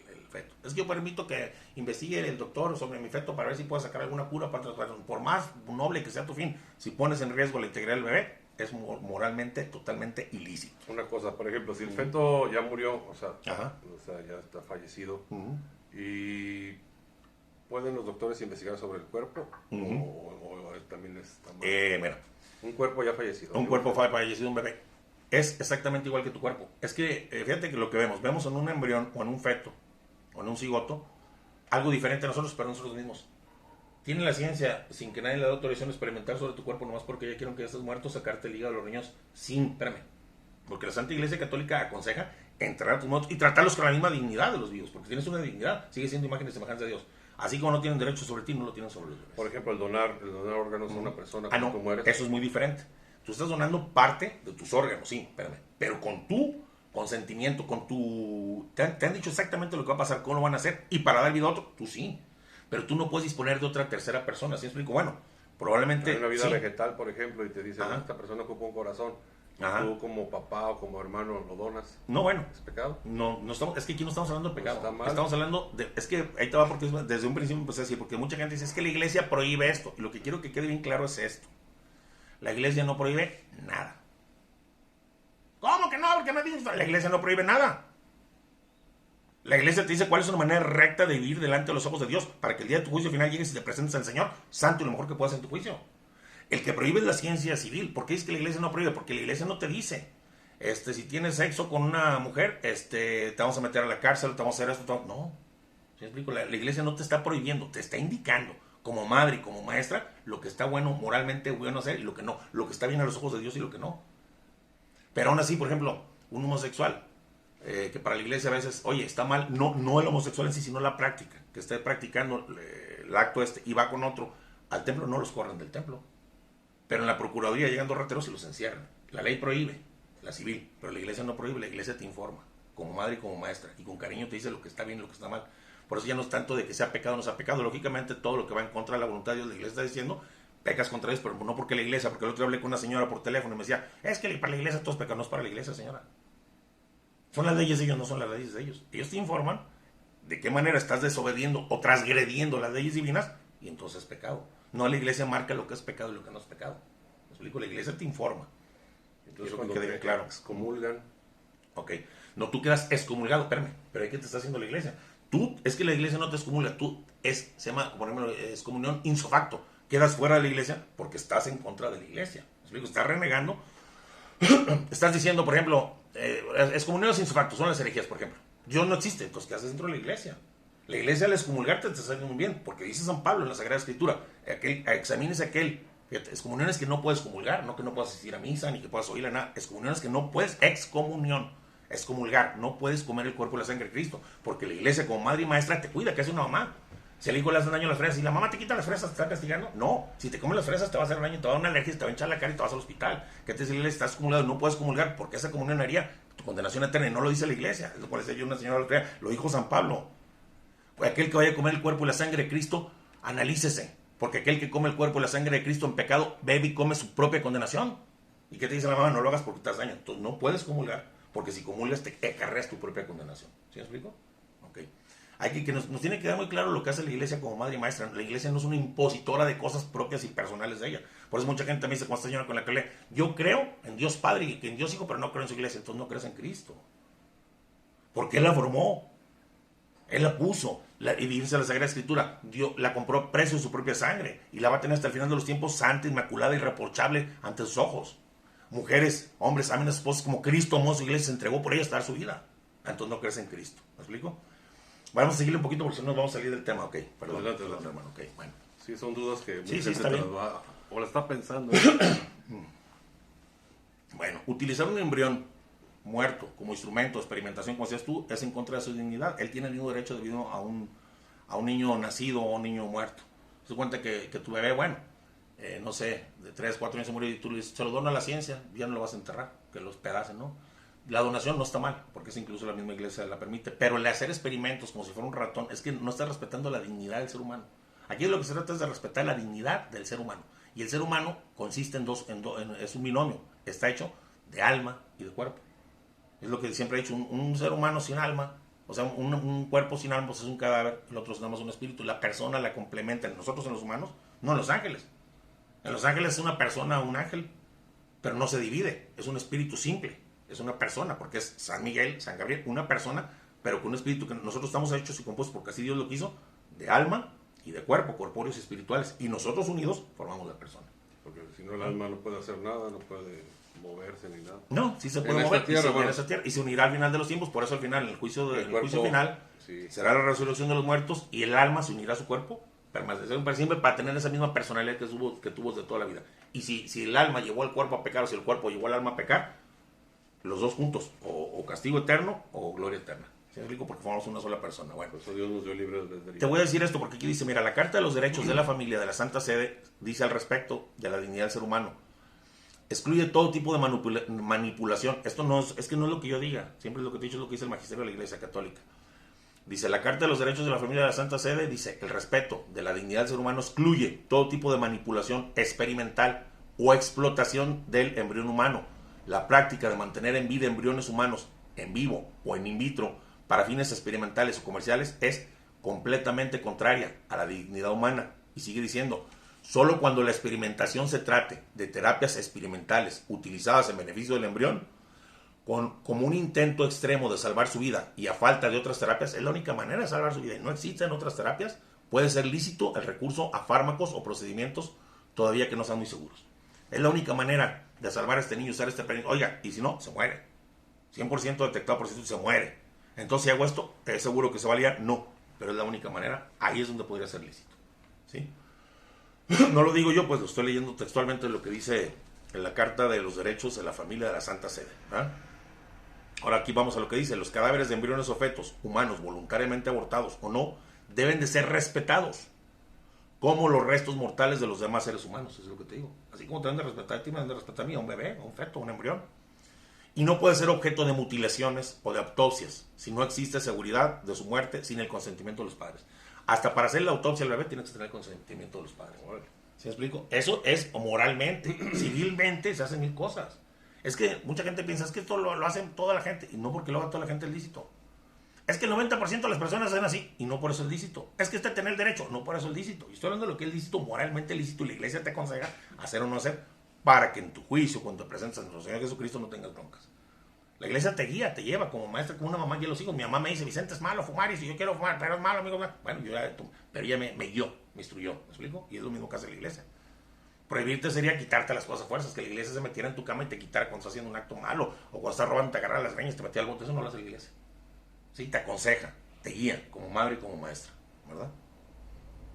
el feto. Es que yo permito que investigue el doctor sobre mi feto para ver si puede sacar alguna cura para trasplantar. Por más noble que sea tu fin, si pones en riesgo la integridad del bebé, es moralmente totalmente ilícito. Una cosa, por ejemplo, si el feto ya murió, o sea Ajá. ya está fallecido, Uh-huh. y ¿pueden los doctores investigar sobre el cuerpo? Uh-huh. ¿O también está mal? Mira, Un cuerpo ya fallecido. un cuerpo fallecido, un bebé, es exactamente igual que tu cuerpo. Es que, fíjate que lo que vemos en un embrión o en un feto o en un cigoto, algo diferente a nosotros, pero nosotros mismos. Tiene la ciencia, sin que nadie le dé autorización, experimentar sobre tu cuerpo, nomás porque ya quieren que ya estés muerto, sacarte el hígado de los riñones, porque la Santa Iglesia Católica aconseja enterrar a tus muertos y tratarlos con la misma dignidad de los vivos, porque tienes una dignidad, sigue siendo imagen y semejanza de Dios. Así como no tienen derecho sobre ti, no lo tienen sobre los bebés. Por ejemplo, el donar órganos a una persona cuando tú mueres. Eso es muy diferente. Tú estás donando parte de tus órganos, sí, pero con tu consentimiento, con tu... Te han dicho exactamente lo que va a pasar, cómo lo van a hacer, y para dar vida a otro, tú sí. Pero tú no puedes disponer de otra tercera persona, ¿sí explico? Bueno, probablemente... Hay una vida sí. vegetal, por ejemplo, y te dicen, esta persona ocupa un corazón. Tú como papá o como hermano lo donas. No, bueno. ¿Es pecado? No estamos, es que aquí no estamos hablando de pecado. Está mal. Estamos hablando de... Es que ahí te va, porque desde un principio empecé a decir, porque mucha gente dice, es que la iglesia prohíbe esto. Y lo que quiero que quede bien claro es esto. La iglesia no prohíbe nada. ¿Cómo que no? Porque me dices, la iglesia no prohíbe nada. La iglesia te dice cuál es una manera recta de vivir delante de los ojos de Dios, para que el día de tu juicio final llegues y te presentes al Señor santo y lo mejor que puedas en tu juicio. El que prohíbe es la ciencia civil. ¿Por qué es que la iglesia no prohíbe? Porque la iglesia no te dice, si tienes sexo con una mujer, te vamos a meter a la cárcel, te vamos a hacer esto. No. ¿Sí me explico? La iglesia no te está prohibiendo, te está indicando, como madre y como maestra, lo que está bueno, moralmente bueno hacer y lo que no. Lo que está bien a los ojos de Dios y lo que no. Pero aún así, por ejemplo, un homosexual, que para la iglesia a veces, oye, está mal, no el homosexual en sí, sino la práctica, que esté practicando el acto y va con otro al templo, no los corren del templo. Pero en la procuraduría llegan dos rateros y los encierran. La ley prohíbe, la civil, pero la iglesia no prohíbe, la iglesia te informa, como madre y como maestra, y con cariño te dice lo que está bien y lo que está mal. Por eso ya no es tanto de que sea pecado o no sea pecado, lógicamente todo lo que va en contra de la voluntad de Dios, la iglesia está diciendo, pecas contra Dios, pero no porque la iglesia, porque el otro día hablé con una señora por teléfono y me decía, es que para la iglesia todo es pecado. No es para la iglesia, señora. Son las leyes de ellos, no son las leyes de ellos. Ellos te informan de qué manera estás desobediendo o transgrediendo las leyes divinas y entonces es pecado. No, la iglesia marca lo que es pecado y lo que no es pecado. ¿Me explico? La iglesia te informa. Entonces cuando te excomulgan. Ok. No, tú quedas excomulgado, espérame. Pero ¿qué te está haciendo la iglesia? Es que la iglesia no te excomulga. Se llama, por ejemplo, excomunión ipso facto. Quedas fuera de la iglesia porque estás en contra de la iglesia. ¿Me explico? Estás renegando. Estás diciendo, por ejemplo, excomunión ipso facto, son las herejías, por ejemplo. Dios no existe, entonces ¿qué haces dentro de la iglesia? La iglesia al excomulgarte te está haciendo muy bien, porque dice San Pablo en la Sagrada Escritura, examínese aquel, fíjate, excomuniones que no puedes comulgar, no que no puedas asistir a misa, ni que puedas oírla, nada, excomuniones que no puedes, excomulgar, no puedes comer el cuerpo y la sangre de Cristo, porque la iglesia como madre y maestra te cuida, que es una mamá. Si al hijo le hacen daño a las fresas y la mamá te quita las fresas, ¿te está castigando? No, si te comes las fresas te va a hacer daño, te va a dar una alergia, te va a hinchar la cara y te vas al hospital. ¿Qué te dice la iglesia? Estás comulgado, no puedes comulgar porque esa comunión haría tu condenación eterna, y no lo dice la iglesia. Eso parece yo una señora la otra día, lo dijo San Pablo. Pues aquel que vaya a comer el cuerpo y la sangre de Cristo, analícese, porque aquel que come el cuerpo y la sangre de Cristo en pecado, bebe y come su propia condenación. ¿Y qué te dice la mamá? No lo hagas porque te das daño. Entonces no puedes comulgar, porque si comulgas te acarreas tu propia condenación. ¿Sí me explico? Ok. Hay que nos tiene que quedar muy claro lo que hace la iglesia como madre y maestra. La iglesia no es una impositora de cosas propias y personales de ella. Por eso mucha gente también dice, cuando esta señora con la que lee, yo creo en Dios Padre y en Dios Hijo, pero no creo en su iglesia. Entonces no crees en Cristo. Porque Él la formó. Él la puso. Y dice la Sagrada Escritura, Dios la compró a precio de su propia sangre. Y la va a tener hasta el final de los tiempos santa, inmaculada, irreprochable ante sus ojos. Mujeres, hombres, amen a sus esposas como Cristo amó a su iglesia, se entregó por ella hasta dar su vida. Entonces no crees en Cristo. ¿Me explico? Vamos a seguirle un poquito porque si no nos vamos a salir del tema. Ok, perdón. Adelante, hermano. Okay, bueno. Sí, son dudas que mucha Sí, gente está bien. o la está pensando. Bueno, utilizar un embrión muerto como instrumento de experimentación, como decías tú, es en contra de su dignidad. Él tiene el mismo derecho debido a un niño nacido o a un niño muerto. Se cuenta que tu bebé, bueno, no sé, de 3, 4 años se murió y tú le dices, se lo dona a la ciencia, ya no lo vas a enterrar, que los pedacen, ¿no? La donación no está mal, porque es incluso la misma iglesia la permite, pero el hacer experimentos como si fuera un ratón, es que no está respetando la dignidad del ser humano. Aquí lo que se trata es de respetar la dignidad del ser humano. Y el ser humano consiste es un binomio, está hecho de alma y de cuerpo. Es lo que siempre he dicho, un ser humano sin alma, o sea, un cuerpo sin alma pues es un cadáver, el otro es nada más un espíritu. La persona la complementa en nosotros, en los humanos, no en los ángeles. En los ángeles es una persona, un ángel, pero no se divide, es un espíritu simple. Es una persona, porque es San Miguel, San Gabriel, una persona, pero con un espíritu que nosotros estamos hechos y compuestos, porque así Dios lo quiso, de alma y de cuerpo, corpóreos y espirituales. Y nosotros unidos formamos la persona. Porque si no, el alma no puede hacer nada, no puede moverse ni nada. No, sí se puede mover en esa tierra, y se unirá al final de los tiempos. Por eso al final, en el juicio final, sí, será la resurrección de los muertos y el alma se unirá a su cuerpo, permanecerá para siempre, para tener esa misma personalidad que tuvo de toda la vida. Y si el alma llevó al cuerpo a pecar, o si el cuerpo llevó al alma a pecar, los dos juntos, o castigo eterno o gloria eterna. ¿Sí me explico? Porque formamos una sola persona. Bueno, por eso Dios nos dio libre albedrío. Te voy a decir esto porque aquí dice, mira, la Carta de los Derechos de la Familia de la Santa Sede dice al respecto de la dignidad del ser humano. Excluye todo tipo de manipulación. Esto no es que no es lo que yo diga, siempre es lo que te he dicho, es lo que dice el magisterio de la Iglesia Católica. Dice, la Carta de los Derechos de la Familia de la Santa Sede dice, el respeto de la dignidad del ser humano excluye todo tipo de manipulación experimental o explotación del embrión humano. La práctica de mantener en vida embriones humanos en vivo o en in vitro para fines experimentales o comerciales es completamente contraria a la dignidad humana. Y sigue diciendo, solo cuando la experimentación se trate de terapias experimentales utilizadas en beneficio del embrión, como un intento extremo de salvar su vida y a falta de otras terapias, es la única manera de salvar su vida y no existen otras terapias, puede ser lícito el recurso a fármacos o procedimientos todavía que no sean muy seguros. Es la única manera de salvar a este niño, usar este permiso. Oiga, y si no, se muere. 100% detectado por instituto, se muere. Entonces, si hago esto, ¿es seguro que se va a liar? No, pero es la única manera. Ahí es donde podría ser lícito. ¿Sí? No lo digo yo, pues lo estoy leyendo textualmente lo que dice en la Carta de los Derechos de la Familia de la Santa Sede. ¿Ah? Ahora aquí vamos a lo que dice. Los cadáveres de embriones o fetos humanos voluntariamente abortados o no deben de ser respetados como los restos mortales de los demás seres humanos, es lo que te digo. Así como te deben de respetar a ti, me deben de respetar a mí, a un bebé, a un feto, a un embrión. Y no puede ser objeto de mutilaciones o de autopsias si no existe seguridad de su muerte sin el consentimiento de los padres. Hasta para hacer la autopsia al bebé tiene que tener el consentimiento de los padres. ¿Sí me explico? Eso es moralmente, civilmente se hacen mil cosas. Es que mucha gente piensa, es que esto lo hace toda la gente, y no porque lo haga toda la gente es lícito. Es que el 90% de las personas hacen así y no por eso es lícito. Es que usted tiene el derecho, no por eso es lícito. Y estoy hablando de lo que es lícito, moralmente lícito, y la iglesia te aconseja hacer o no hacer para que en tu juicio, cuando te presentas a nuestro Señor Jesucristo, no tengas broncas. La iglesia te guía, te lleva como maestra, como una mamá guía a los hijos. Mi mamá me dice, Vicente, es malo fumar, y si yo quiero fumar, pero es malo, amigo. Bueno, pero ella me guió, me instruyó, ¿me explico? Y es lo mismo que hace la iglesia. Prohibirte sería quitarte las cosas a fuerzas, que la iglesia se metiera en tu cama y te quitara cuando estás haciendo un acto malo, o cuando estás robando, te agarra las greñas, te metía al bote. Eso no lo hace la iglesia. Sí, te aconseja. te guía como madre y como maestra, ¿verdad?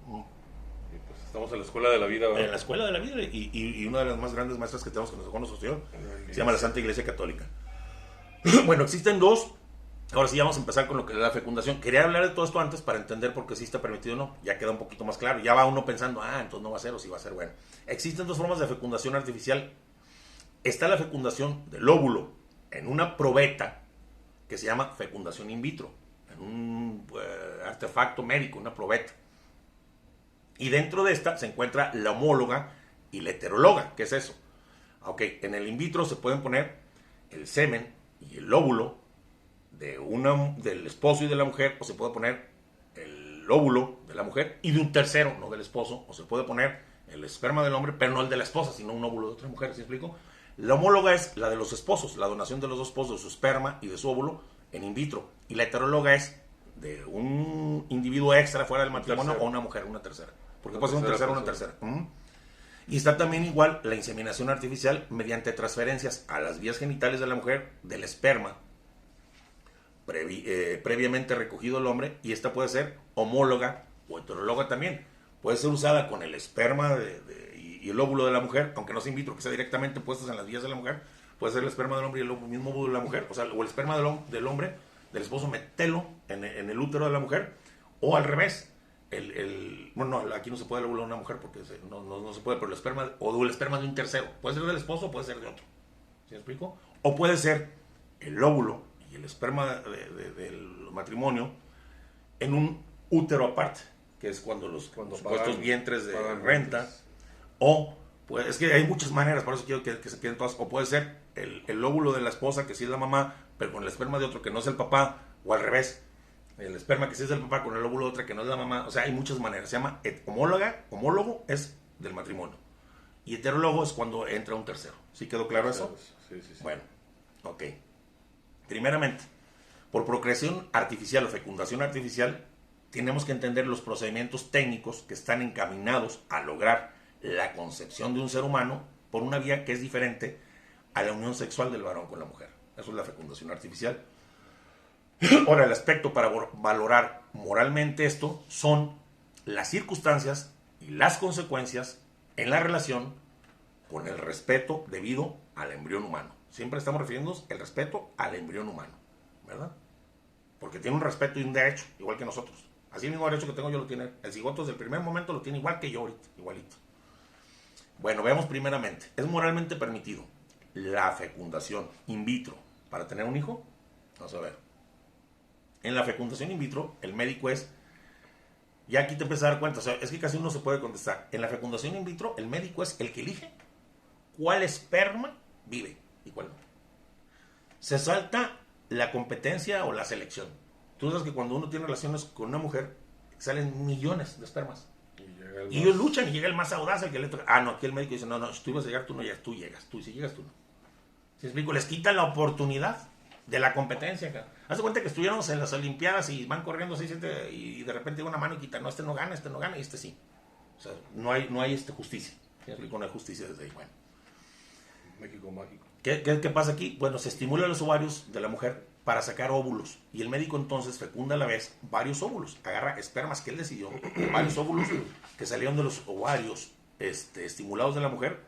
Y pues estamos en la escuela de la vida, ¿verdad? En la escuela de la vida y una de las más grandes maestras que tenemos que nos dejó nuestro Señor se llama la Santa Iglesia Católica. Bueno, existen dos. Ahora sí vamos a empezar con lo que es la fecundación. Quería hablar de todo esto antes para entender por qué sí está permitido o no. Ya queda un poquito más claro. Ya va uno pensando, entonces no va a ser o sí va a ser. Bueno, existen dos formas de fecundación artificial. Está la fecundación del óvulo en una probeta que se llama fecundación in vitro, en un artefacto médico, una probeta. Y dentro de esta se encuentra la homóloga y la heteróloga. ¿Qué es eso? Ok, en el in vitro se pueden poner el semen y el óvulo del esposo y de la mujer, o se puede poner el óvulo de la mujer y de un tercero, no del esposo, o se puede poner el esperma del hombre, pero no el de la esposa, sino un óvulo de otra mujer, ¿sí explico? La homóloga es la de los esposos, la donación de los dos esposos, de su esperma y de su óvulo en in vitro, y la heteróloga es de un individuo extra fuera del matrimonio o una mujer, una tercera, porque puede ser un tercero o una tercera. Y está también igual la inseminación artificial mediante transferencias a las vías genitales de la mujer del esperma previamente recogido el hombre, y esta puede ser homóloga o heteróloga también. Puede ser usada con el esperma y el óvulo de la mujer, aunque no sea in vitro, que sea directamente puestos en las vías de la mujer. Puede ser el esperma del hombre y el mismo óvulo de la mujer, o el esperma del hombre, del esposo, metelo en el útero de la mujer, o al revés. Bueno, no, aquí no se puede el óvulo de una mujer porque no se puede, pero el esperma, o el esperma de un tercero. Puede ser del esposo o puede ser de otro. ¿Sí me explico? O puede ser el óvulo y el esperma del matrimonio en un útero aparte, que es cuando los supuestos vientres de renta, o pues es que hay muchas maneras, por eso quiero que se queden todas, o puede ser el óvulo de la esposa, que sí es la mamá, pero con el esperma de otro que no es el papá, o al revés, el esperma que sí es del papá con el óvulo de otra que no es la mamá. O sea, hay muchas maneras. Se llama homólogo es del matrimonio, y heterólogo es cuando entra un tercero. ¿Sí quedó claro eso? Sí. Bueno, ok. Primeramente, por procreación artificial o fecundación artificial, tenemos que entender los procedimientos técnicos que están encaminados a lograr la concepción de un ser humano por una vía que es diferente a la unión sexual del varón con la mujer. Eso es la fecundación artificial. Ahora, el aspecto para valorar moralmente esto son las circunstancias y las consecuencias en la relación con el respeto debido al embrión humano. Siempre estamos refiriéndonos el respeto al embrión humano, ¿verdad? Porque tiene un respeto y un derecho, igual que nosotros. Así el mismo derecho que tengo yo lo tiene. El cigoto desde el primer momento lo tiene igual que yo ahorita, igualito. Bueno, veamos primeramente. ¿Es moralmente permitido la fecundación in vitro para tener un hijo? Vamos a ver. En la fecundación in vitro, el médico es... Ya aquí te empiezas a dar cuenta, o sea, es que casi uno se puede contestar. En la fecundación in vitro, el médico es el que elige cuál esperma vive y cuál no. Se salta la competencia o la selección. Tú sabes que cuando uno tiene relaciones con una mujer, salen millones de espermas. Y ellos luchan y llega el más audaz, el que le toca. No, aquí el médico dice, no, tú ibas a llegar, tú no llegas, tú llegas. Tú, si llegas, tú no. ¿Sí explico? Les quitan la oportunidad de la competencia. Haz de cuenta que estuviéramos en las Olimpiadas y van corriendo 6, 7 y de repente llega una mano y quita, no, este no gana y este sí. O sea, no hay justicia. ¿Sí explico? No hay justicia desde ahí. Bueno. México mágico. ¿Qué pasa aquí? Bueno, se estimula los ovarios de la mujer para sacar óvulos, y el médico entonces fecunda a la vez varios óvulos, agarra espermas que él decidió, varios óvulos que salieron de los ovarios estimulados de la mujer,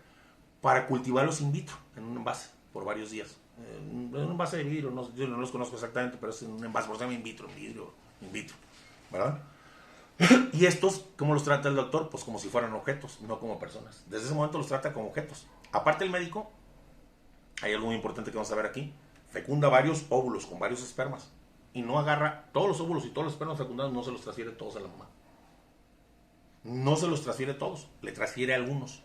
para cultivarlos in vitro, en un envase, por varios días. En un envase de vidrio, yo no los conozco exactamente, pero es en un envase, por eso se llama in vitro, ¿verdad? Y estos, ¿cómo los trata el doctor? Pues como si fueran objetos, no como personas. Desde ese momento los trata como objetos. Aparte el médico, hay algo muy importante que vamos a ver aquí, fecunda varios óvulos con varios espermas, y no agarra todos los óvulos y todos los espermas fecundados, no se los transfiere todos a la mamá. No se los transfiere todos, le transfiere algunos.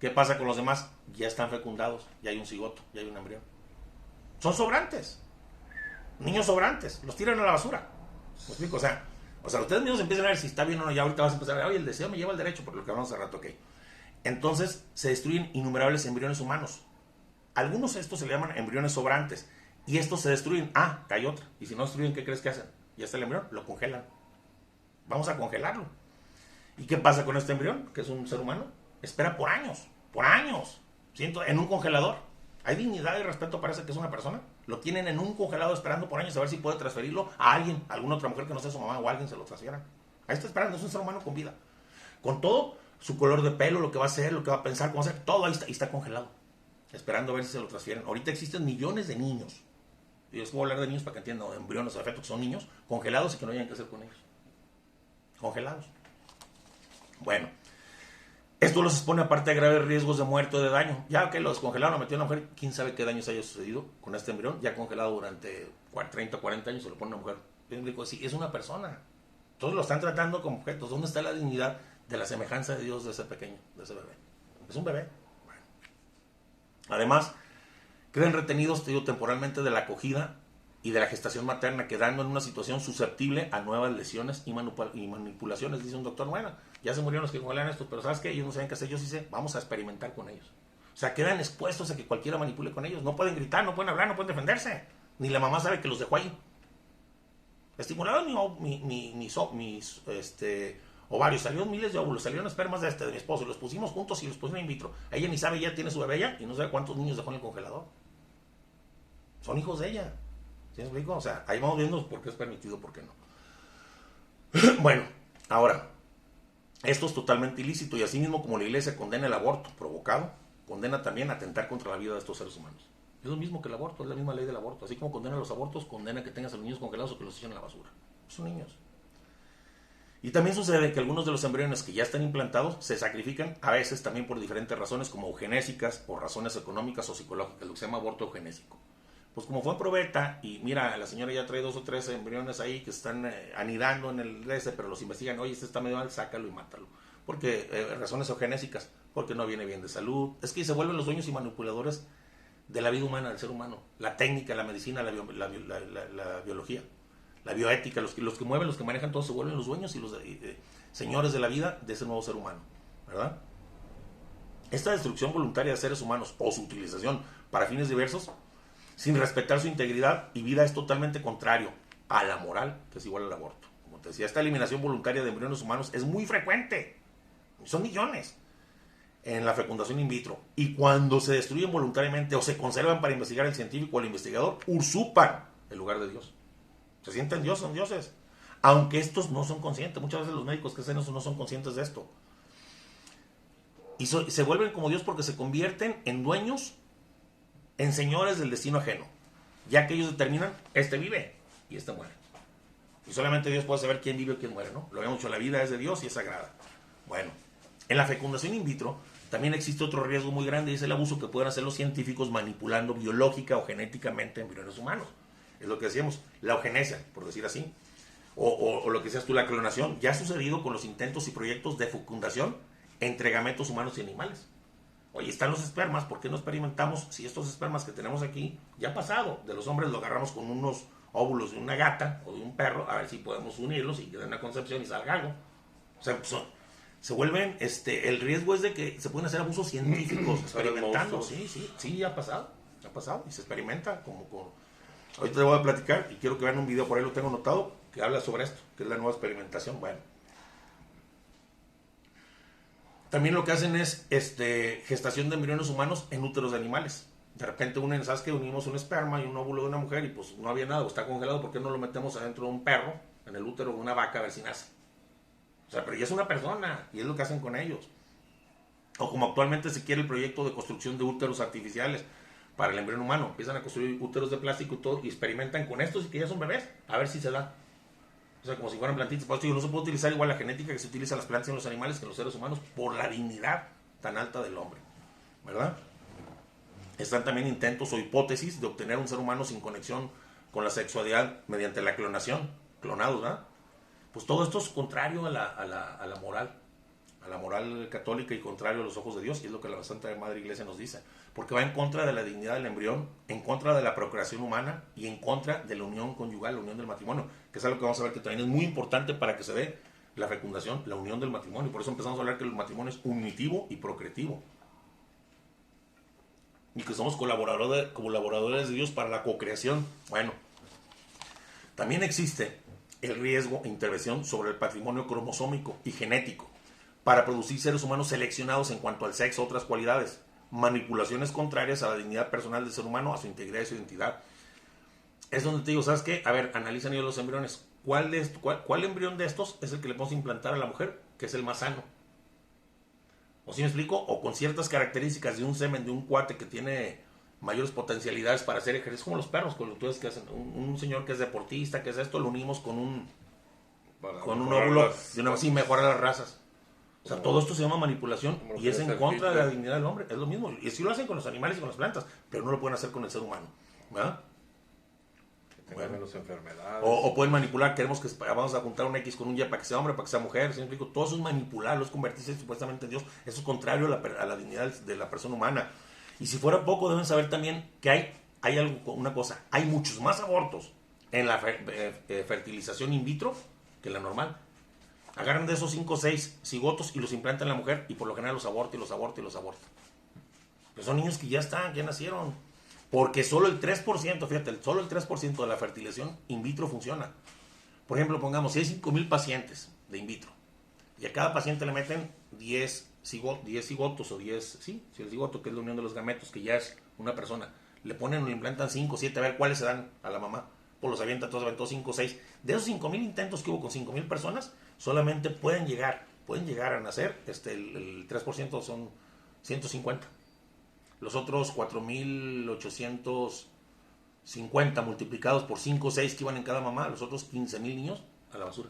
¿Qué pasa con los demás? Ya están fecundados, ya hay un cigoto, ya hay un embrión. Son sobrantes, niños sobrantes, los tiran a la basura. ¿Me explico? O sea, ustedes mismos empiezan a ver si está bien o no. Ya ahorita vas a empezar a ver, oye, el deseo me lleva al derecho, por lo que hablamos hace rato, ok. Entonces se destruyen innumerables embriones humanos. Algunos de estos se le llaman embriones sobrantes, y estos se destruyen. Hay otra. Y si no destruyen, ¿qué crees que hacen? Ya está el embrión, lo congelan. Vamos a congelarlo. ¿Y qué pasa con este embrión, que es un ser humano? Espera por años, en un congelador. ¿Hay dignidad y respeto? Parece que es una persona. Lo tienen en un congelado esperando por años a ver si puede transferirlo a alguien, a alguna otra mujer que no sea su mamá o alguien se lo transfieran. Ahí está esperando, es un ser humano con vida. Con todo, su color de pelo, lo que va a hacer, lo que va a pensar, cómo va a hacer, todo ahí está congelado. Esperando a ver si se lo transfieren. Ahorita existen millones de niños. Y es como hablar de niños para que entiendan, o embriones o efectos, que son niños congelados y que no hayan que hacer con ellos. Congelados. Bueno, esto los expone aparte de graves riesgos de muerte o de daño. Ya que lo descongelaron, lo metieron a una mujer, quién sabe qué daños haya sucedido con este embrión, ya congelado durante 30, 40 años, se lo pone a una mujer. Yo digo, sí, es una persona. Todos lo están tratando como objetos. ¿Dónde está la dignidad de la semejanza de Dios de ese pequeño, de ese bebé? Es un bebé. Bueno. Además, quedan retenidos, te digo, temporalmente de la acogida y de la gestación materna, quedando en una situación susceptible a nuevas lesiones y manipulaciones. Dice un doctor, bueno, ya se murieron los que congelan estos, pero ¿sabes qué? Ellos no saben qué hacer, yo sí sé, vamos a experimentar con ellos. O sea, quedan expuestos a que cualquiera manipule con ellos. No pueden gritar, no pueden hablar, no pueden defenderse. Ni la mamá sabe que los dejó ahí. Estimularon mis ovarios, salieron miles de óvulos, salieron espermas de mi esposo, y los pusimos juntos y los pusimos in vitro. Ella ni sabe, ya tiene su bebé ya, y no sabe cuántos niños dejó en el congelador. Son hijos de ella. ¿Sí me explico? O sea, ahí vamos viendo por qué es permitido, por qué no. Bueno, ahora, esto es totalmente ilícito, y así mismo como la iglesia condena el aborto provocado, condena también atentar contra la vida de estos seres humanos. Es lo mismo que el aborto, es la misma ley del aborto. Así como condena los abortos, condena que tengas a los niños congelados o que los echen a la basura. Son niños. Y también sucede que algunos de los embriones que ya están implantados se sacrifican a veces también por diferentes razones, como eugenésicas, por razones económicas o psicológicas, lo que se llama aborto eugenésico. Pues como fue en probeta, y mira, la señora ya trae 2 o 3 embriones ahí que están anidando en el resto, pero los investigan, oye, este está medio mal, sácalo y mátalo. Porque razones eugenésicas, porque no viene bien de salud. Es que se vuelven los dueños y manipuladores de la vida humana, del ser humano. La técnica, la medicina, la biología, la bioética, los que mueven, los que manejan todo, se vuelven los dueños y los señores de la vida de ese nuevo ser humano, ¿verdad? Esta destrucción voluntaria de seres humanos o su utilización para fines diversos, sin respetar su integridad y vida, es totalmente contrario a la moral, que es igual al aborto. Como te decía, esta eliminación voluntaria de embriones humanos es muy frecuente. Son millones en la fecundación in vitro. Y cuando se destruyen voluntariamente o se conservan para investigar el científico o el investigador, usurpan el lugar de Dios. Se sienten dioses, son dioses. Aunque estos no son conscientes. Muchas veces los médicos que hacen eso no son conscientes de esto. Y se vuelven como Dios porque se convierten en dueños, en señores del destino ajeno, ya que ellos determinan, este vive y este muere. Y solamente Dios puede saber quién vive o quién muere, ¿no? Lo habíamos dicho, la vida es de Dios y es sagrada. Bueno, en la fecundación in vitro también existe otro riesgo muy grande, y es el abuso que pueden hacer los científicos manipulando biológica o genéticamente embriones humanos. Es lo que decíamos, la eugenesia, por decir así, o lo que decías tú, la clonación. Ya ha sucedido con los intentos y proyectos de fecundación entre gametos humanos y animales. Oye, están los espermas, ¿por qué no experimentamos si estos espermas que tenemos aquí, ya ha pasado, de los hombres lo agarramos con unos óvulos de una gata o de un perro, a ver si podemos unirlos y que den una concepción y salga algo? O sea, se vuelven, el riesgo es de que se pueden hacer abusos científicos experimentando. Sí, ya ha pasado, y se experimenta como con... Ahorita te voy a platicar y quiero que vean un video, por ahí lo tengo anotado, que habla sobre esto, que es la nueva experimentación. Bueno, también lo que hacen es gestación de embriones humanos en úteros de animales. De repente ¿sabes qué? Unimos un esperma y un óvulo de una mujer y pues no había nada, o está congelado, ¿por qué no lo metemos adentro de un perro, en el útero de una vaca, a ver si nace? O sea, pero ya es una persona, y es lo que hacen con ellos. O como actualmente se quiere el proyecto de construcción de úteros artificiales para el embrión humano. Empiezan a construir úteros de plástico y todo, y experimentan con estos y que ya son bebés, a ver si se da. O sea, como si fueran plantitas. Por eso no se puede utilizar igual la genética que se utiliza en las plantas y en los animales que en los seres humanos, por la dignidad tan alta del hombre, ¿verdad? Están también intentos o hipótesis de obtener un ser humano sin conexión con la sexualidad mediante la clonación, clonados, ¿verdad? Pues todo esto es contrario a la moral católica y contrario a los ojos de Dios, y es lo que la Santa Madre Iglesia nos dice, porque va en contra de la dignidad del embrión, en contra de la procreación humana y en contra de la unión conyugal, la unión del matrimonio, que es algo que vamos a ver que también es muy importante para que se dé la fecundación, la unión del matrimonio. Por eso empezamos a hablar que el matrimonio es unitivo y procreativo, y que somos colaboradores de Dios para la cocreación. Bueno, también existe el riesgo e intervención sobre el patrimonio cromosómico y genético para producir seres humanos seleccionados en cuanto al sexo, otras cualidades, manipulaciones contrarias a la dignidad personal del ser humano, a su integridad y su identidad. es donde te digo, ¿sabes qué? A ver, analizan ellos los embriones. ¿Cuál embrión de estos es el que le podemos implantar a la mujer, que es el más sano? ¿O si me explico? O con ciertas características de un semen, de un cuate que tiene mayores potencialidades para hacer ejercicio, como los perros, con los que hacen. Un señor que es deportista, que es esto, lo unimos con un óvulo de una vez y mejorar las razas. O sea, todo esto se llama manipulación y es en contra de la dignidad del hombre. Es lo mismo. Y así lo hacen con los animales y con las plantas, pero no lo pueden hacer con el ser humano. ¿Verdad? Bueno, las enfermedades. O pueden manipular, queremos que vamos a juntar un X con un Y para que sea hombre, para que sea mujer. ¿Sí me explico? Todo eso es manipularlo, es convertirse supuestamente en Dios. Eso es contrario a la dignidad de la persona humana. Y si fuera poco, deben saber también que hay algo, una cosa, hay muchos más abortos en la fertilización in vitro que en la normal. Agarran de esos 5 o 6 cigotos y los implantan en la mujer y por lo general los aborta y los aborta y los aborta. Pero son niños que ya están, ya nacieron. Porque solo el 3%, fíjate, solo el 3% de la fertilización in vitro funciona. Por ejemplo, pongamos, si hay 5,000 pacientes de in vitro y a cada paciente le meten 10 cigotos o 10, sí, el cigoto que es la unión de los gametos, que ya es una persona, le ponen o le implantan 5 o 7 a ver cuáles se dan a la mamá. Pues los avienta, todos aventó 5 o 6. De esos 5,000 intentos que hubo con 5,000 personas, solamente pueden llegar a nacer, el 3% son 150. Los otros 4,850 multiplicados por 5 o 6 que iban en cada mamá, los otros 15,000 niños a la basura.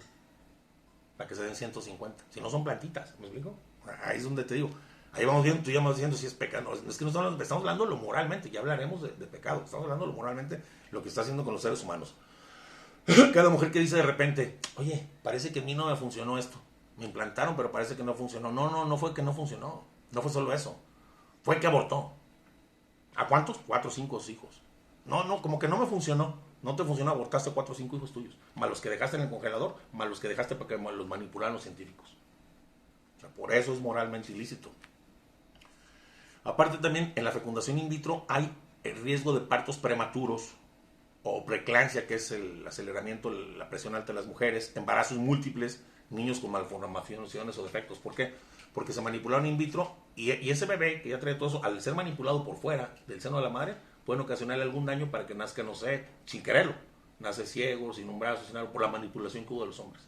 Para que se den 150. Si no son plantitas, ¿me explico? Ahí es donde te digo. Ahí vamos viendo, tú ya vas diciendo si es pecado. No, es que no estamos hablando de lo moralmente, ya hablaremos de pecado. Estamos hablando de lo moralmente, lo que está haciendo con los seres humanos. Cada mujer que dice de repente, oye, parece que a mí no me funcionó esto. Me implantaron, pero parece que no funcionó. No fue que no funcionó. No fue solo eso. Fue que abortó. ¿A cuántos? 4 o 5 hijos. No, como que no me funcionó. No te funcionó, abortaste 4 o 5 hijos tuyos. Más los que dejaste en el congelador, más los que dejaste para que los manipularan los científicos. O sea, por eso es moralmente ilícito. Aparte también, en la fecundación in vitro hay el riesgo de partos prematuros o preeclampsia, que es el aceleramiento, la presión alta de las mujeres, embarazos múltiples, niños con malformaciones o defectos. ¿Por qué? Porque se manipularon in vitro y ese bebé que ya trae todo eso, al ser manipulado por fuera del seno de la madre, pueden ocasionarle algún daño para que nazca, no sé, sin quererlo. Nace ciego, sin un brazo, sin algo, por la manipulación que hubo de los hombres.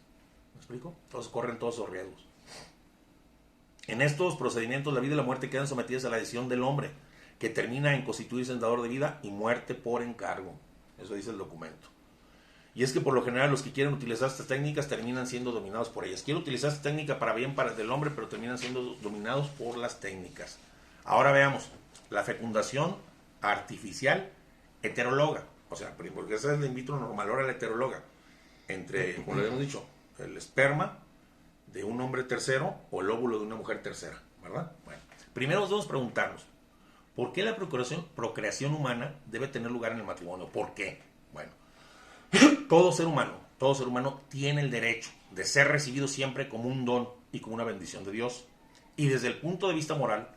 ¿Me explico? Entonces corren todos esos riesgos. En estos procedimientos, la vida y la muerte quedan sometidas a la decisión del hombre, que termina en constituirse en dador de vida y muerte por encargo. Eso dice el documento. Y es que por lo general los que quieren utilizar estas técnicas terminan siendo dominados por ellas. Quieren utilizar esta técnica para bien del hombre, pero terminan siendo dominados por las técnicas. Ahora veamos, la fecundación artificial heteróloga. O sea, porque esa es la in vitro normal, ahora la heteróloga. Entre, como le habíamos dicho, el esperma de un hombre tercero o el óvulo de una mujer tercera, ¿verdad? Bueno, primero debemos preguntarnos, ¿por qué la procreación humana debe tener lugar en el matrimonio? ¿Por qué? Bueno, todo ser humano tiene el derecho de ser recibido siempre como un don y como una bendición de Dios. Y desde el punto de vista moral,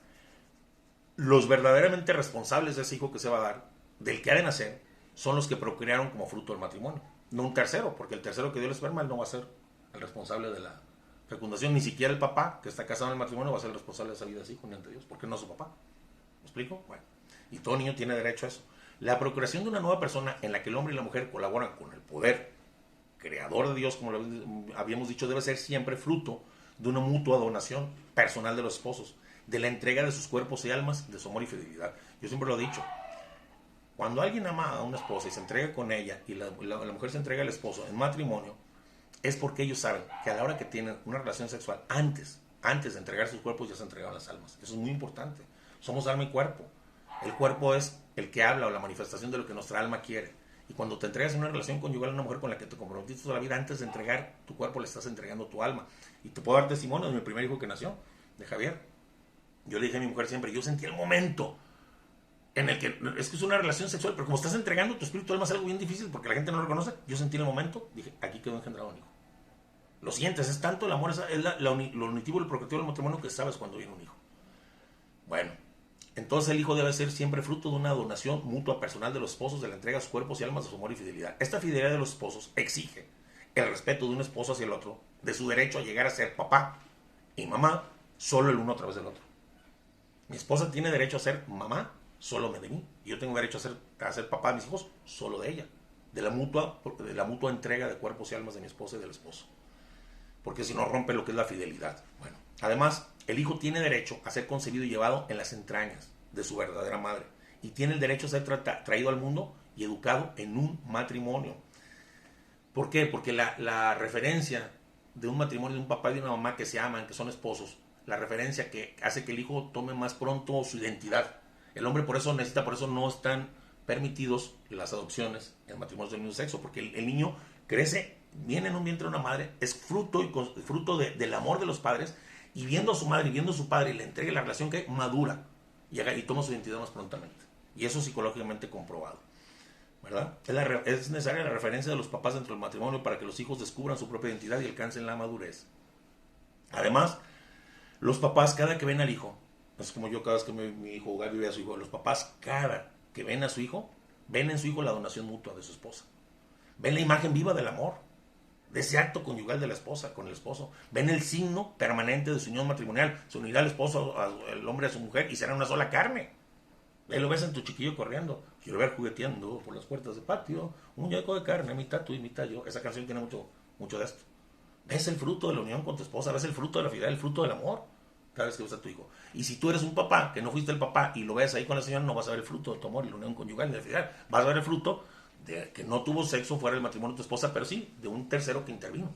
los verdaderamente responsables de ese hijo que se va a dar, del que ha de nacer, son los que procrearon como fruto del matrimonio. No un tercero, porque el tercero que dio el esperma, él no va a ser el responsable de la fecundación. Ni siquiera el papá que está casado en el matrimonio va a ser el responsable de esa vida de ese hijo ni ante Dios, porque no es su papá. ¿Me explico? Bueno, y todo niño tiene derecho a eso. La procreación de una nueva persona en la que el hombre y la mujer colaboran con el poder creador de Dios, como lo habíamos dicho, debe ser siempre fruto de una mutua donación personal de los esposos, de la entrega de sus cuerpos y almas, de su amor y fidelidad. Yo siempre lo he dicho, cuando alguien ama a una esposa y se entrega con ella y la mujer se entrega al esposo en matrimonio, es porque ellos saben que a la hora que tienen una relación sexual, antes de entregar sus cuerpos ya se entregaron las almas. Eso es muy importante. Somos alma y cuerpo. El cuerpo es el que habla o la manifestación de lo que nuestra alma quiere. Y cuando te entregas en una relación conyugal a una mujer con la que te comprometiste toda la vida, antes de entregar tu cuerpo, le estás entregando tu alma. Y te puedo dar testimonio de mi primer hijo que nació, de Javier. Yo le dije a mi mujer siempre, yo sentí el momento en el que, es que es una relación sexual, pero como estás entregando tu espíritu, alma es algo bien difícil porque la gente no lo reconoce. Yo sentí el momento, dije, aquí quedó engendrado un hijo. Lo sientes, es tanto el amor, es lo unitivo, el procreativo del matrimonio que sabes cuando viene un hijo. Bueno, entonces el hijo debe ser siempre fruto de una donación mutua personal de los esposos, de la entrega de sus cuerpos y almas, de su amor y fidelidad. Esta fidelidad de los esposos exige el respeto de un esposo hacia el otro, de su derecho a llegar a ser papá y mamá, solo el uno a través del otro. Mi esposa tiene derecho a ser mamá solo de mí, y yo tengo derecho a ser papá de mis hijos solo de ella, de la mutua entrega de cuerpos y almas de mi esposa y del esposo. Porque si no rompe lo que es la fidelidad. Bueno, además, el hijo tiene derecho a ser concebido y llevado en las entrañas de su verdadera madre. Y tiene el derecho a ser traído al mundo y educado en un matrimonio. ¿Por qué? Porque la referencia de un matrimonio de un papá y de una mamá que se aman, que son esposos, la referencia que hace que el hijo tome más pronto su identidad. El hombre por eso no están permitidos las adopciones en matrimonios del mismo sexo, porque el niño crece, viene en un vientre de una madre, es fruto del amor de los padres, y viendo a su madre y viendo a su padre y le entrega la relación que madura y toma su identidad más prontamente. Y eso es psicológicamente comprobado, ¿verdad? Es necesaria la referencia de los papás dentro del matrimonio para que los hijos descubran su propia identidad y alcancen la madurez. Además, los papás cada que ven al hijo, es como yo cada vez que mi hijo Gaby ve a su hijo, los papás cada que ven a su hijo, ven en su hijo la donación mutua de su esposa. Ven la imagen viva del amor, de ese acto conyugal de la esposa con el esposo. Ven el signo permanente de su unión matrimonial. Se unirá el esposo, el hombre a su mujer y será una sola carne. Ahí lo ves en tu chiquillo corriendo. Quiero ver jugueteando por las puertas del patio. Un muñeco de carne, mitad tú y mitad yo. Esa canción tiene mucho de esto. Ves el fruto de la unión con tu esposa. Ves el fruto de la fidelidad, el fruto del amor. Cada vez que ves a tu hijo. Y si tú eres un papá, que no fuiste el papá, y lo ves ahí con la señora, no vas a ver el fruto de tu amor y la unión conyugal y de la fidelidad. Vas a ver el fruto de que no tuvo sexo fuera del matrimonio de tu esposa, pero sí de un tercero que intervino.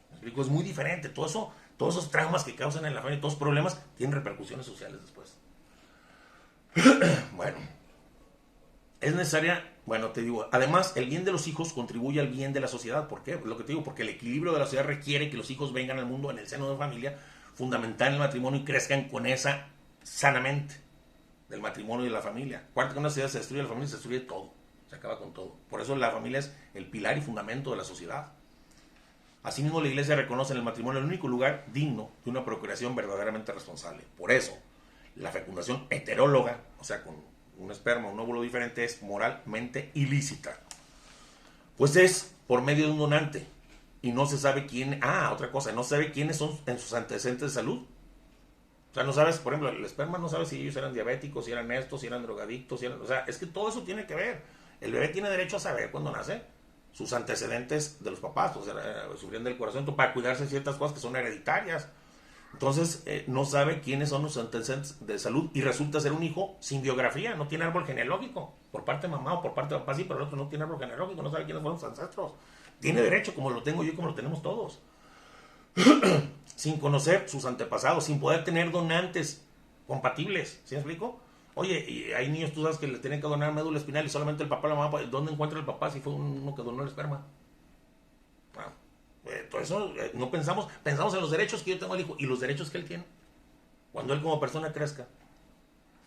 ¿Me explico? Es muy diferente. Todos esos traumas que causan en la familia, todos los problemas, tienen repercusiones sociales después. Bueno, es necesaria, te digo, además el bien de los hijos contribuye al bien de la sociedad. ¿Por qué? Lo que te digo, porque el equilibrio de la sociedad requiere que los hijos vengan al mundo en el seno de una familia fundamental en el matrimonio y crezcan con esa sanamente del matrimonio y de la familia. Cuarto, que una sociedad se destruye, la familia se destruye todo, se acaba con todo. Por eso la familia es el pilar y fundamento de la sociedad. Asimismo, la Iglesia reconoce en el matrimonio el único lugar digno de una procreación verdaderamente responsable. Por eso, la fecundación heteróloga, o sea, con un esperma, un óvulo diferente, es moralmente ilícita. Pues es por medio de un donante. Y no se sabe quién... otra cosa, no se sabe quiénes son en sus antecedentes de salud. O sea, no sabes, por ejemplo, el esperma no sabe si ellos eran diabéticos, si eran estos, si eran drogadictos, o sea, es que todo eso tiene que ver. El bebé tiene derecho a saber cuando nace sus antecedentes de los papás, o sea, sufrían del corazón, para cuidarse de ciertas cosas que son hereditarias. Entonces, no sabe quiénes son los antecedentes de salud y resulta ser un hijo sin biografía, no tiene árbol genealógico, por parte de mamá o por parte de papá sí, pero el otro no tiene árbol genealógico, no sabe quiénes fueron sus ancestros. Tiene derecho, como lo tengo yo y como lo tenemos todos. Sin conocer sus antepasados, sin poder tener donantes compatibles, ¿sí me explico? Oye, y hay niños, tú sabes que les tienen que donar médula espinal y solamente el papá y la mamá, ¿dónde encuentra el papá si fue uno que donó el esperma? Todo eso no pensamos en los derechos que yo tengo al hijo y los derechos que él tiene cuando él como persona crezca.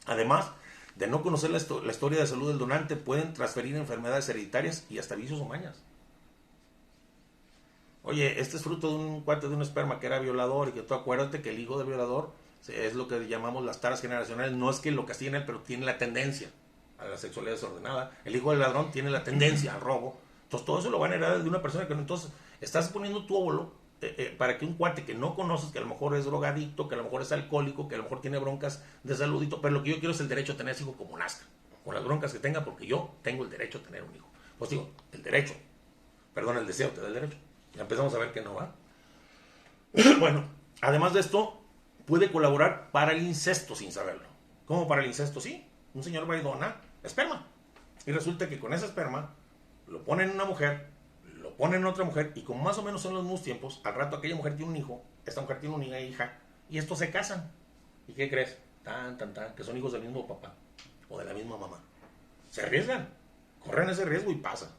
Además de no conocer la historia de salud del donante, pueden transferir enfermedades hereditarias y hasta vicios o mañas. Oye, este es fruto de un cuate de un esperma que era violador y que tú acuérdate que el hijo del violador es lo que llamamos las taras generacionales. No es que lo castiguen él, pero tiene la tendencia a la sexualidad desordenada. El hijo del ladrón tiene la tendencia al robo. Entonces todo eso lo van a heredar de una persona que no. Entonces estás poniendo tu óvulo para que un cuate que no conoces, que a lo mejor es drogadicto, que a lo mejor es alcohólico, que a lo mejor tiene broncas de saludito, pero lo que yo quiero es el derecho a tener ese hijo como nazca, con las broncas que tenga, porque yo tengo el derecho a tener un hijo. Pues digo, el deseo te da el derecho. Ya empezamos a ver que no va. Bueno, además de esto, puede colaborar para el incesto sin saberlo. ¿Cómo para el incesto? Sí, un señor va y dona esperma. Y resulta que con ese esperma lo pone en una mujer, lo pone en otra mujer, y como más o menos son los mismos tiempos, al rato aquella mujer tiene un hijo, esta mujer tiene una hija, y estos se casan. ¿Y qué crees? Que son hijos del mismo papá o de la misma mamá. Se arriesgan, corren ese riesgo y pasa.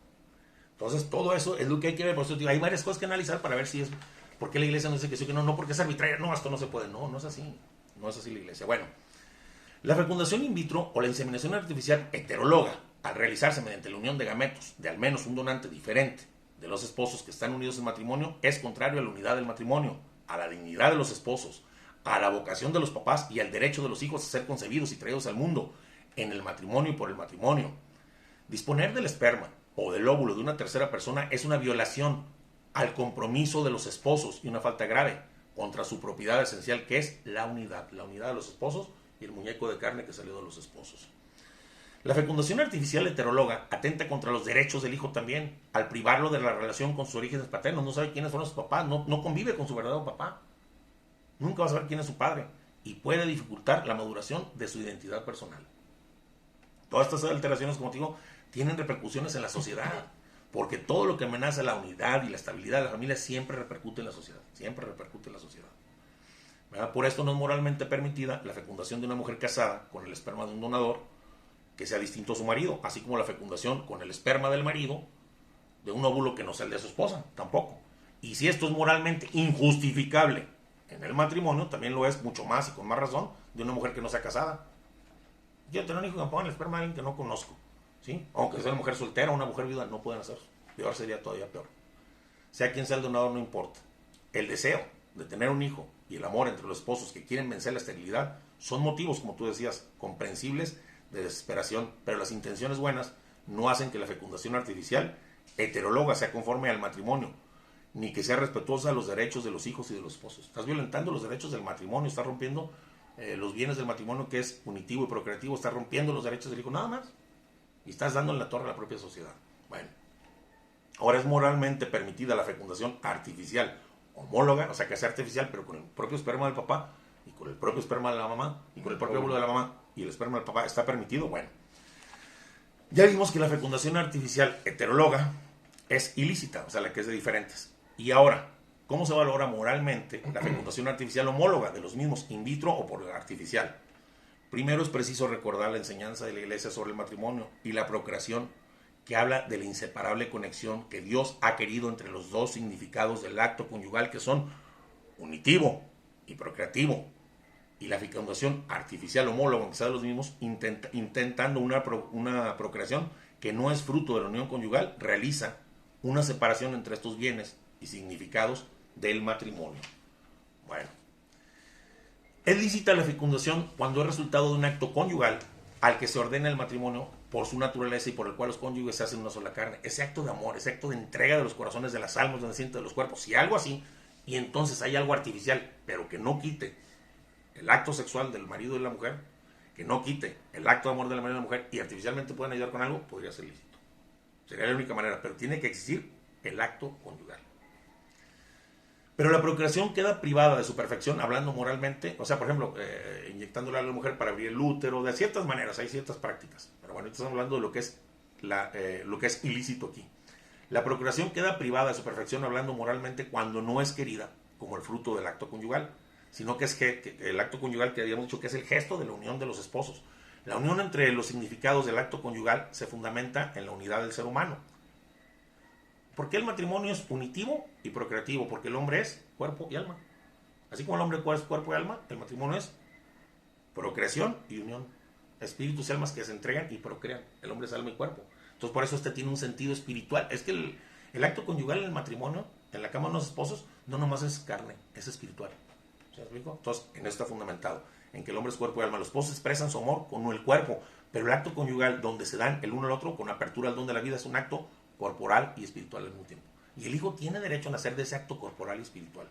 Entonces todo eso es lo que hay que ver. Por eso digo, hay varias cosas que analizar para ver si es... ¿Por qué la iglesia no dice que sí o que no? No porque es arbitraria, no, esto no se puede. No, no es así. No es así la iglesia. Bueno, la fecundación in vitro o la inseminación artificial heteróloga, al realizarse mediante la unión de gametos de al menos un donante diferente de los esposos que están unidos en matrimonio, es contrario a la unidad del matrimonio, a la dignidad de los esposos, a la vocación de los papás y al derecho de los hijos a ser concebidos y traídos al mundo en el matrimonio y por el matrimonio. Disponer del esperma o del óvulo de una tercera persona es una violación al compromiso de los esposos y una falta grave contra su propiedad esencial, que es la unidad de los esposos y el muñeco de carne que salió de los esposos. La fecundación artificial heteróloga atenta contra los derechos del hijo también, al privarlo de la relación con sus orígenes paternos. No sabe quiénes fueron sus papás, no convive con su verdadero papá. Nunca va a saber quién es su padre. Y puede dificultar la maduración de su identidad personal. Todas estas alteraciones, como te digo, tienen repercusiones en la sociedad. Porque todo lo que amenaza la unidad y la estabilidad de la familia siempre repercute en la sociedad. Siempre repercute en la sociedad. ¿Verdad? Por esto no es moralmente permitida la fecundación de una mujer casada con el esperma de un donador que sea distinto a su marido, así como la fecundación con el esperma del marido de un óvulo que no sea el de su esposa, tampoco. Y si esto es moralmente injustificable en el matrimonio, también lo es mucho más y con más razón de una mujer que no sea casada. Yo tengo un hijo que me ponga el esperma de alguien que no conozco, ¿sí? Aunque sea una mujer soltera o una mujer viuda, no pueden hacerlo. Peor sería todavía peor. Sea quien sea el donador, no importa. El deseo de tener un hijo y el amor entre los esposos que quieren vencer la esterilidad son motivos, como tú decías, comprensibles de desesperación, pero las intenciones buenas no hacen que la fecundación artificial heteróloga sea conforme al matrimonio, ni que sea respetuosa de los derechos de los hijos y de los esposos. Estás violentando los derechos del matrimonio, estás rompiendo los bienes del matrimonio, que es unitivo y procreativo, estás rompiendo los derechos del hijo, nada más, y estás dando en la torre a la propia sociedad. Bueno, ahora es moralmente permitida la fecundación artificial homóloga, o sea que sea artificial, pero con el propio esperma del papá y con el propio esperma de la mamá y con el propio óvulo de la mamá y el esperma del papá. ¿Está permitido? Bueno, ya vimos que la fecundación artificial heteróloga es ilícita, o sea, la que es de diferentes. Y ahora, ¿cómo se valora moralmente la fecundación artificial homóloga de los mismos in vitro o por artificial? Primero es preciso recordar la enseñanza de la Iglesia sobre el matrimonio y la procreación, que habla de la inseparable conexión que Dios ha querido entre los dos significados del acto conyugal, que son unitivo y procreativo, y la fecundación artificial homóloga, aunque sea de los mismos, intentando una procreación que no es fruto de la unión conyugal, realiza una separación entre estos bienes y significados del matrimonio. Bueno, es lícita la fecundación cuando es resultado de un acto conyugal al que se ordena el matrimonio por su naturaleza y por el cual los cónyuges se hacen una sola carne. Ese acto de amor, ese acto de entrega de los corazones, de las almas, de nacimiento de los cuerpos, si algo así, y entonces hay algo artificial, pero que no quite el acto sexual del marido y de la mujer, que no quite el acto de amor del marido y de la mujer, y artificialmente pueden ayudar con algo, podría ser lícito. Sería la única manera, pero tiene que existir el acto conyugal. Pero la procreación queda privada de su perfección, hablando moralmente, o sea, por ejemplo, inyectándole a la mujer para abrir el útero, de ciertas maneras, hay ciertas prácticas. Pero bueno, estamos hablando de lo que es ilícito aquí. La procreación queda privada de su perfección, hablando moralmente, cuando no es querida como el fruto del acto conyugal, sino que es que el acto conyugal, que habíamos dicho que es el gesto de la unión de los esposos. La unión entre los significados del acto conyugal se fundamenta en la unidad del ser humano. ¿Por qué el matrimonio es unitivo y procreativo? Porque el hombre es cuerpo y alma. Así como el hombre es cuerpo y alma, el matrimonio es procreación y unión. Espíritus y almas que se entregan y procrean. El hombre es alma y cuerpo. Entonces por eso este tiene un sentido espiritual. Es que el acto conyugal en el matrimonio, en la cama de los esposos, no nomás es carne, es espiritual. ¿Se explico? Entonces en esto está fundamentado, en que el hombre es cuerpo y alma. Los esposos expresan su amor con el cuerpo, pero el acto conyugal donde se dan el uno al otro con apertura al don de la vida es un acto corporal y espiritual al mismo tiempo. Y el hijo tiene derecho a nacer de ese acto corporal y espiritual.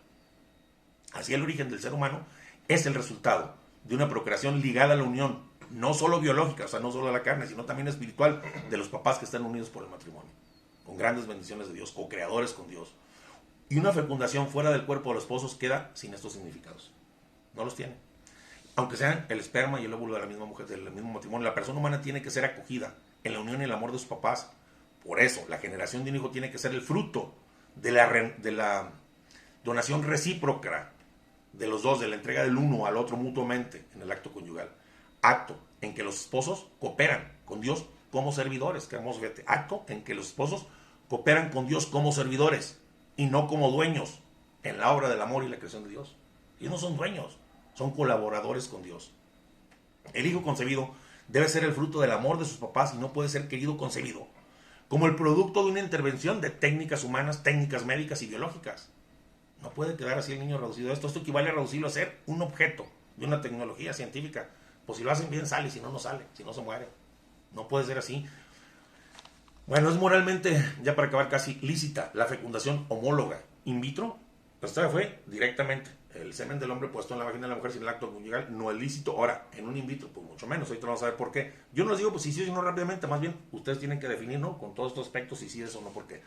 Así el origen del ser humano es el resultado de una procreación ligada a la unión, no solo biológica, o sea, no solo a la carne, sino también espiritual, de los papás que están unidos por el matrimonio, con grandes bendiciones de Dios, co-creadores con Dios. Y una fecundación fuera del cuerpo de los esposos queda sin estos significados. No los tiene. Aunque sean el esperma y el óvulo de la misma mujer, del mismo matrimonio, la persona humana tiene que ser acogida en la unión y el amor de sus papás. Por eso, la generación de un hijo tiene que ser el fruto de la donación recíproca de los dos, de la entrega del uno al otro mutuamente en el acto conyugal. Acto en que los esposos cooperan con Dios como servidores. Que hermoso, fíjate. Acto en que los esposos cooperan con Dios como servidores y no como dueños en la obra del amor y la creación de Dios. Ellos no son dueños, son colaboradores con Dios. El hijo concebido debe ser el fruto del amor de sus papás y no puede ser querido concebido como el producto de una intervención de técnicas humanas, técnicas médicas y biológicas. No puede quedar así el niño reducido a esto. Esto equivale a reducirlo a ser un objeto de una tecnología científica. Pues si lo hacen bien sale, si no, no sale, si no se muere. No puede ser así. Bueno, es moralmente, ya para acabar casi, lícita la fecundación homóloga in vitro. Esta fue directamente el semen del hombre puesto en la vagina de la mujer sin el acto conyugal no es lícito. Ahora, en un in vitro, pues mucho menos. Ahorita vamos a ver por qué. Yo no les digo pues si sí o no rápidamente, más bien ustedes tienen que definir, ¿no? Con todos estos aspectos si sí es o no por qué.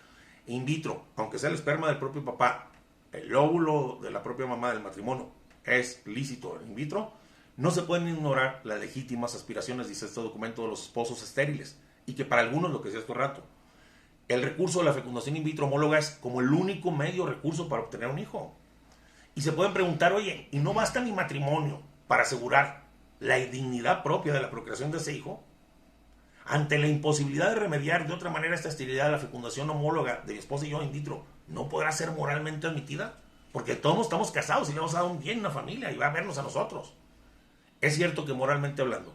In vitro, aunque sea el esperma del propio papá, el óvulo de la propia mamá del matrimonio es lícito in vitro, no se pueden ignorar las legítimas aspiraciones, dice este documento, de los esposos estériles. Y que para algunos, lo que decía hace rato, el recurso de la fecundación in vitro homóloga es como el único medio recurso para obtener un hijo. Y se pueden preguntar, oye, ¿y no basta mi matrimonio para asegurar la dignidad propia de la procreación de ese hijo? Ante la imposibilidad de remediar de otra manera esta esterilidad de la fecundación homóloga de mi esposa y yo in vitro, ¿no podrá ser moralmente admitida? Porque todos estamos casados y le hemos dado un bien a una familia y va a vernos a nosotros. Es cierto que moralmente hablando,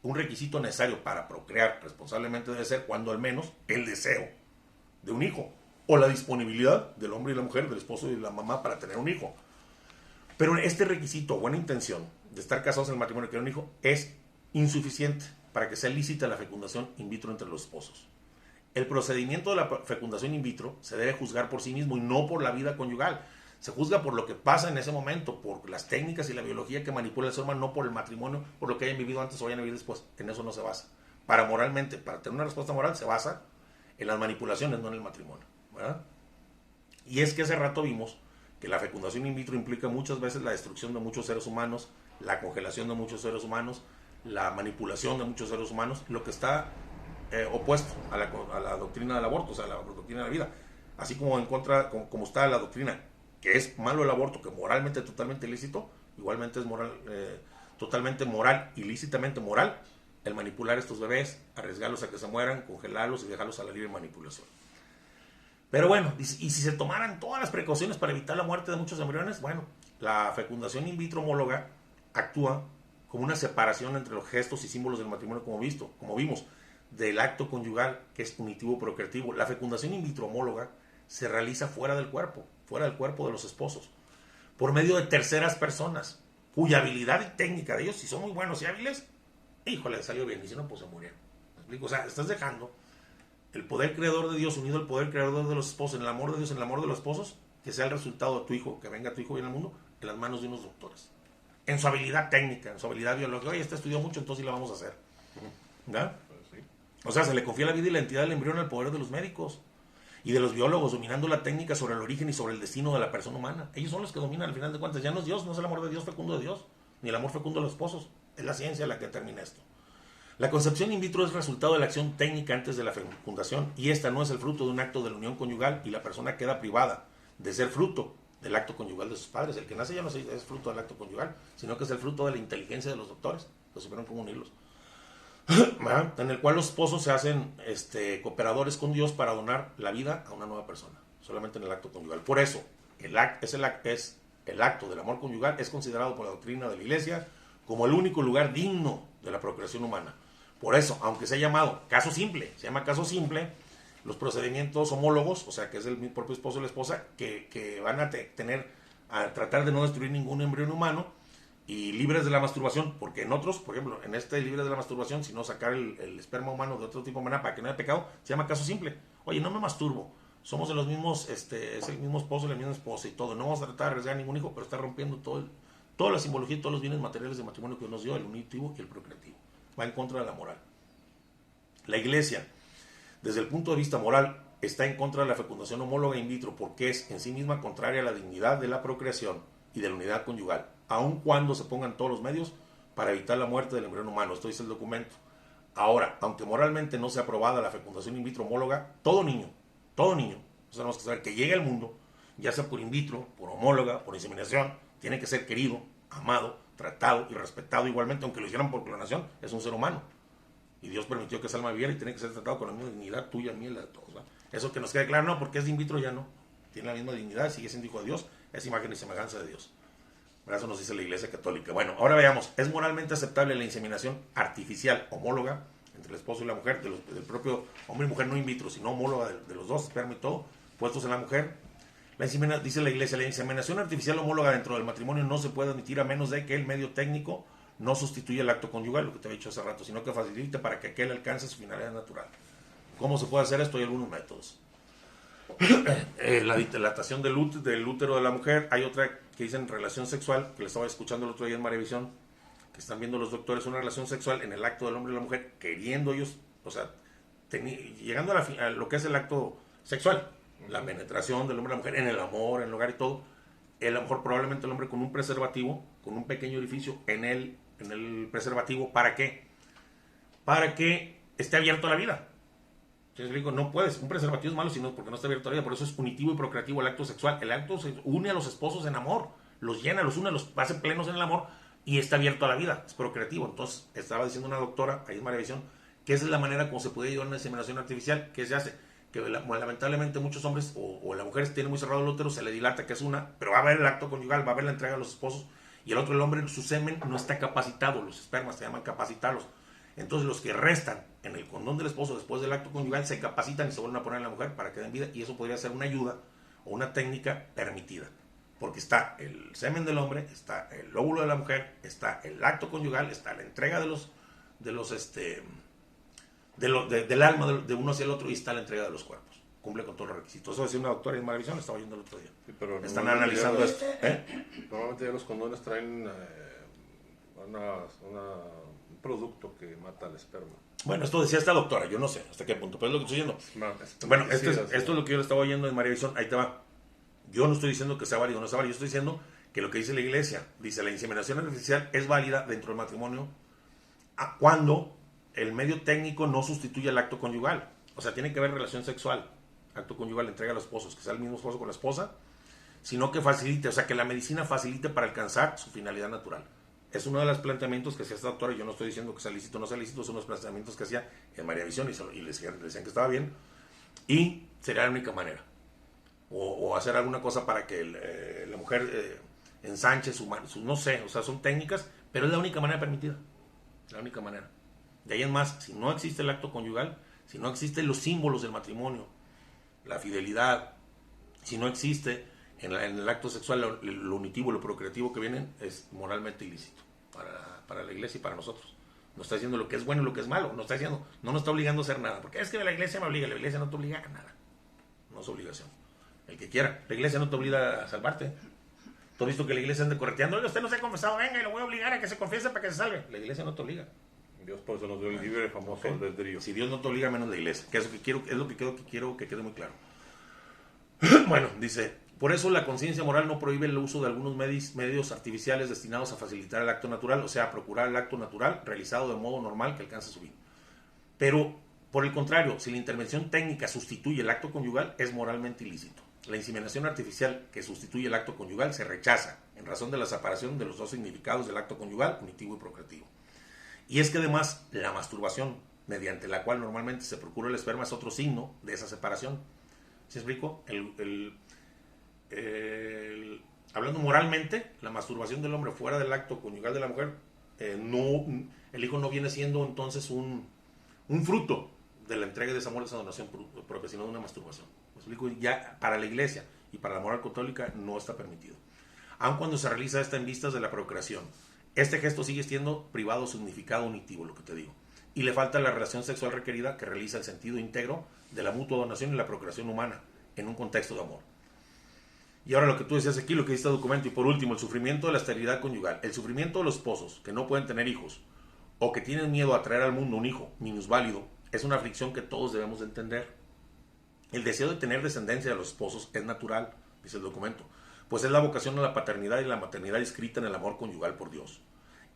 un requisito necesario para procrear responsablemente debe ser, cuando al menos, el deseo de un hijo o la disponibilidad del hombre y la mujer, del esposo y la mamá para tener un hijo. Pero este requisito, buena intención, de estar casados en el matrimonio y tener un hijo, es insuficiente para que sea lícita la fecundación in vitro entre los esposos. El procedimiento de la fecundación in vitro se debe juzgar por sí mismo y no por la vida conyugal. Se juzga por lo que pasa en ese momento, por las técnicas y la biología que manipula el ser humano, no por el matrimonio, por lo que hayan vivido antes o hayan vivido después. En eso no se basa. Para tener una respuesta moral, se basa en las manipulaciones, no en el matrimonio, ¿verdad? Y es que hace rato vimos que la fecundación in vitro implica muchas veces la destrucción de muchos seres humanos, la congelación de muchos seres humanos, la manipulación de muchos seres humanos, lo que está opuesto a la doctrina del aborto, o sea, a la doctrina de la vida. Así como en contra, como está la doctrina que es malo el aborto, que moralmente totalmente ilícito, igualmente es totalmente moral, ilícitamente moral, el manipular a estos bebés, arriesgarlos a que se mueran, congelarlos y dejarlos a la libre manipulación. Pero bueno, y si se tomaran todas las precauciones para evitar la muerte de muchos embriones, bueno, la fecundación in vitro homóloga actúa como una separación entre los gestos y símbolos del matrimonio, como vimos, del acto conyugal, que es unitivo procreativo. La fecundación in vitro homóloga se realiza fuera del cuerpo de los esposos, por medio de terceras personas, cuya habilidad y técnica de ellos, si son muy buenos y hábiles, híjole, salió bien, y si no, pues se murieron. ¿Me explico? O sea, estás dejando el poder creador de Dios unido al poder creador de los esposos, en el amor de Dios, en el amor de los esposos, que sea el resultado de tu hijo, que venga tu hijo bien al mundo, en las manos de unos doctores. En su habilidad técnica, en su habilidad biológica. Oye, este estudió mucho, entonces sí la vamos a hacer. ¿Verdad? O sea, se le confía la vida y la entidad del embrión al poder de los médicos y de los biólogos, dominando la técnica sobre el origen y sobre el destino de la persona humana. Ellos son los que dominan al final de cuentas. Ya no es Dios, no es el amor de Dios fecundo de Dios, ni el amor fecundo de los esposos. Es la ciencia la que determina esto. La concepción in vitro es resultado de la acción técnica antes de la fecundación, y esta no es el fruto de un acto de la unión conyugal, y la persona queda privada de ser fruto del acto conyugal de sus padres. El que nace ya no es fruto del acto conyugal, sino que es el fruto de la inteligencia de los doctores, que supieron cómo unirlos. En el cual los esposos se hacen cooperadores con Dios para donar la vida a una nueva persona, solamente en el acto conyugal. Por eso, el acto del amor conyugal es considerado por la doctrina de la Iglesia como el único lugar digno de la procreación humana. Por eso, aunque se ha llamado caso simple, los procedimientos homólogos, o sea, que es el propio esposo y la esposa, que van a tratar de no destruir ningún embrión humano, y libres de la masturbación, porque en otros, por ejemplo, en libres de la masturbación, sino sacar el esperma humano de otro tipo de manera para que no haya pecado, se llama caso simple. Oye, no me masturbo, somos de los mismos, es el mismo esposo y la misma esposa y todo, no vamos a tratar de arriesgar a ningún hijo, pero está rompiendo toda la simbología y todos los bienes materiales de matrimonio que Dios nos dio, el unitivo y el procreativo. Va en contra de la moral. La Iglesia, desde el punto de vista moral, está en contra de la fecundación homóloga in vitro, porque es en sí misma contraria a la dignidad de la procreación y de la unidad conyugal, aun cuando se pongan todos los medios para evitar la muerte del embrión humano. Esto dice el documento. Ahora, aunque moralmente no sea aprobada la fecundación in vitro homóloga, todo niño, tenemos que saber que llegue al mundo, ya sea por in vitro, por homóloga, por inseminación, tiene que ser querido, amado, tratado y respetado igualmente, aunque lo hicieran por clonación, es un ser humano. Y Dios permitió que esa alma viviera y tiene que ser tratado con la misma dignidad tuya, mía y la de todos, ¿verdad? Eso que nos quede claro, no, porque es de in vitro ya no. Tiene la misma dignidad, sigue siendo hijo de Dios, es imagen y semejanza de Dios. Eso nos dice la Iglesia Católica. Bueno, ahora veamos, ¿es moralmente aceptable la inseminación artificial homóloga entre el esposo y la mujer, del propio hombre y mujer, no in vitro, sino homóloga de los dos, esperma y todo, puestos en la mujer? Dice la Iglesia, la inseminación artificial homóloga dentro del matrimonio no se puede admitir a menos de que el medio técnico no sustituya el acto conyugal, lo que te había dicho hace rato, sino que facilite para que aquel alcance su finalidad natural. ¿Cómo se puede hacer esto? Hay algunos métodos. La dilatación del útero de la mujer. Hay otra que dicen relación sexual, que le estaba escuchando el otro día en Maravisión, que están viendo los doctores, una relación sexual en el acto del hombre y la mujer, queriendo ellos, o sea, llegando a lo que es el acto sexual, la penetración del hombre y la mujer, en el amor, en el hogar y todo, a lo mejor probablemente el hombre con un preservativo, con un pequeño orificio en el preservativo, ¿para qué? Para que esté abierto a la vida. Entonces le digo, no puedes, un preservativo es malo sino porque no está abierto a la vida, por eso es unitivo y procreativo el acto sexual. El acto se une a los esposos en amor, los llena, los une, los hace plenos en el amor y está abierto a la vida, es procreativo. Entonces estaba diciendo una doctora, ahí en Maravisión, que esa es la manera como se puede ayudar a una inseminación artificial, que se hace, que lamentablemente muchos hombres o las mujeres tienen muy cerrado el útero, se le dilata, que es una, pero va a haber el acto conyugal, va a haber la entrega a los esposos, y el otro, el hombre, su semen no está capacitado, los espermas se llaman capacitarlos. Entonces los que restan en el condón del esposo después del acto conyugal se capacitan y se vuelven a poner en la mujer para que den vida, y eso podría ser una ayuda o una técnica permitida, porque está el semen del hombre, está el óvulo de la mujer, está el acto conyugal, está la entrega del alma de uno hacia el otro, y está la entrega de los cuerpos. Cumple con todos los requisitos. Eso decía una doctora en Maravisión, estaba oyendo el otro día. Sí, pero están analizando esto. Normalmente ya los condones traen un producto que mata el esperma. Bueno, esto decía esta doctora, yo no sé hasta qué punto, pero es lo que estoy diciendo. Bueno, esto es lo que yo le estaba oyendo en Maravisión, ahí te va. Yo no estoy diciendo que sea válido o no sea válido, yo estoy diciendo que lo que dice la iglesia, dice la inseminación artificial es válida dentro del matrimonio cuando el medio técnico no sustituye el acto conyugal. O sea, tiene que haber relación sexual, acto conyugal, entrega a los esposos, que sea el mismo esposo con la esposa, sino que facilite, o sea, que la medicina facilite para alcanzar su finalidad natural. Es uno de los planteamientos que hacía esta doctora, y yo no estoy diciendo que sea lícito o no sea lícito, son los planteamientos que hacía en Maravisión, y le decían que estaba bien, y sería la única manera. O hacer alguna cosa para que la mujer ensanche su no sé, o sea, son técnicas, pero es la única manera permitida, la única manera. De ahí en más, si no existe el acto conyugal, si no existen los símbolos del matrimonio, la fidelidad, si no existe en el acto sexual lo unitivo, lo procreativo que vienen, es moralmente ilícito para la iglesia y para nosotros. Nos está diciendo lo que es bueno y lo que es malo, no nos está obligando a hacer nada, porque es que la iglesia me obliga, la iglesia no te obliga a nada, no es obligación. El que quiera, la iglesia no te obliga a salvarte. ¿Tú has visto que la iglesia anda correteando? Oye, usted no se ha confesado, venga, y lo voy a obligar a que se confiese para que se salve. La iglesia no te obliga. Dios por eso nos dio el libre famoso albedrío. Si Dios no te obliga, menos la iglesia, que es lo que quiero que quede muy claro. Bueno, dice, por eso la conciencia moral no prohíbe el uso de algunos medios artificiales destinados a facilitar el acto natural, o sea, a procurar el acto natural realizado de modo normal que alcance su fin. Pero, por el contrario, si la intervención técnica sustituye el acto conyugal, es moralmente ilícito. La inseminación artificial que sustituye el acto conyugal se rechaza en razón de la separación de los dos significados del acto conyugal, unitivo y procreativo. Y es que además la masturbación, mediante la cual normalmente se procura el esperma, es otro signo de esa separación. ¿Sí explico? Hablando moralmente, la masturbación del hombre fuera del acto conyugal de la mujer, el hijo no viene siendo entonces un fruto de la entrega de ese amor, de esa donación propia, sino de una masturbación. ¿Me explico? Ya para la iglesia y para la moral católica no está permitido. Aun cuando se realiza esta en vistas de la procreación, este gesto sigue siendo privado significado unitivo, lo que te digo. Y le falta la relación sexual requerida que realiza el sentido íntegro de la mutua donación y la procreación humana en un contexto de amor. Y ahora lo que tú decías aquí, lo que dice este documento, y por último, el sufrimiento de la esterilidad conyugal. El sufrimiento de los esposos que no pueden tener hijos o que tienen miedo a traer al mundo un hijo minusválido es una aflicción que todos debemos de entender. El deseo de tener descendencia de los esposos es natural, dice el documento, pues es la vocación a la paternidad y la maternidad inscrita en el amor conyugal por Dios.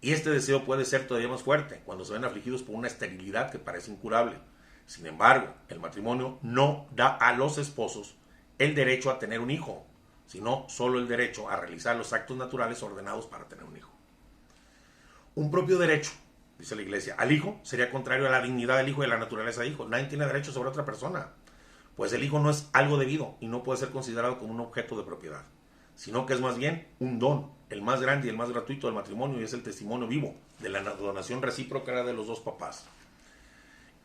Y este deseo puede ser todavía más fuerte cuando se ven afligidos por una esterilidad que parece incurable. Sin embargo, el matrimonio no da a los esposos el derecho a tener un hijo, sino solo el derecho a realizar los actos naturales ordenados para tener un hijo. Un propio derecho, dice la iglesia, al hijo sería contrario a la dignidad del hijo y a la naturaleza del hijo. Nadie tiene derecho sobre otra persona, pues el hijo no es algo debido y no puede ser considerado como un objeto de propiedad, sino que es más bien un don, el más grande y el más gratuito del matrimonio, y es el testimonio vivo de la donación recíproca de los dos papás.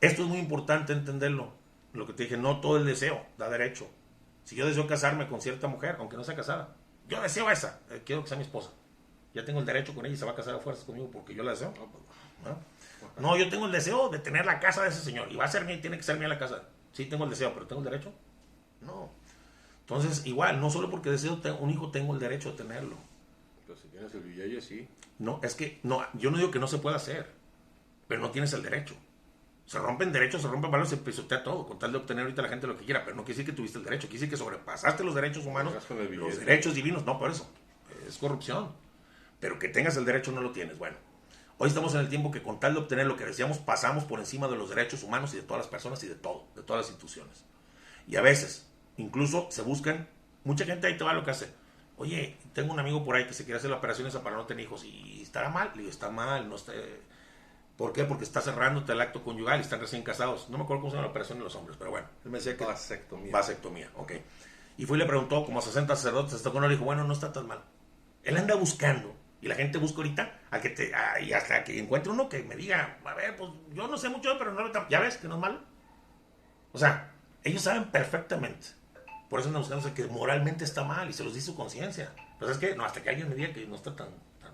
Esto es muy importante entenderlo, lo que te dije, no todo el deseo da derecho. Si yo deseo casarme con cierta mujer, aunque no sea casada, yo deseo esa, quiero que sea mi esposa, ya tengo el derecho con ella y se va a casar a fuerzas conmigo porque yo la deseo. No, yo tengo el deseo de tener la casa de ese señor y va a ser mía y tiene que ser mía la casa. Sí, tengo el deseo, pero ¿tengo el derecho? No. Entonces, igual, no solo porque deseo un hijo tengo el derecho de tenerlo. Pero si tienes el billete, sí. No, es que, no, yo no digo que no se pueda hacer, pero no tienes el derecho. Se rompen derechos, se rompen valores, se pisotea todo, con tal de obtener ahorita la gente lo que quiera, pero no quiere decir que tuviste el derecho, quiere decir que sobrepasaste los derechos humanos, los derechos divinos, no, por eso, es corrupción. Pero que tengas el derecho no lo tienes. Bueno, hoy estamos en el tiempo que con tal de obtener lo que deseamos, pasamos por encima de los derechos humanos y de todas las personas y de todo, de todas las instituciones. Y a veces, incluso se buscan, mucha gente ahí te va lo que hace. Oye, tengo un amigo por ahí que se quiere hacer la operación esa para no tener hijos y estará mal. Le digo, está mal, no está... ¿Por qué? Porque está cerrándote el acto conyugal y están recién casados. No me acuerdo cómo se llama la operación de los hombres, pero bueno. Él me decía que... Vasectomía. Vasectomía, ok. Y fue y le preguntó, como a 60 sacerdotes, hasta que uno le dijo, bueno, no está tan mal. Él anda buscando, y la gente busca ahorita, y hasta que encuentre uno que me diga, a ver, pues yo no sé mucho, pero no, ya ves que no es malo. O sea, ellos saben perfectamente. Por eso andan buscando que moralmente está mal y se los dice su conciencia. Pero es que, no, hasta que alguien me diga que no está tan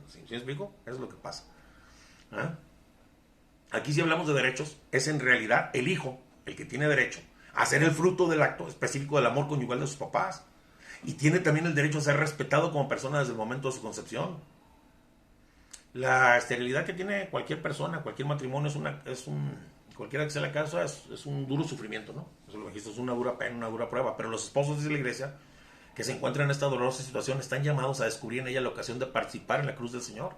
¿sí me explico? Eso es lo que pasa. ¿Ah? Aquí si hablamos de derechos, es en realidad el hijo el que tiene derecho a ser el fruto del acto específico del amor conyugal de sus papás. Y tiene también el derecho a ser respetado como persona desde el momento de su concepción. La esterilidad que tiene cualquier persona, cualquier matrimonio, cualquiera que sea la causa, es un duro sufrimiento, ¿no? Eso lo dijiste, es una dura pena, una dura prueba. Pero los esposos, dice la iglesia, que se encuentran en esta dolorosa situación, están llamados a descubrir en ella la ocasión de participar en la cruz del Señor,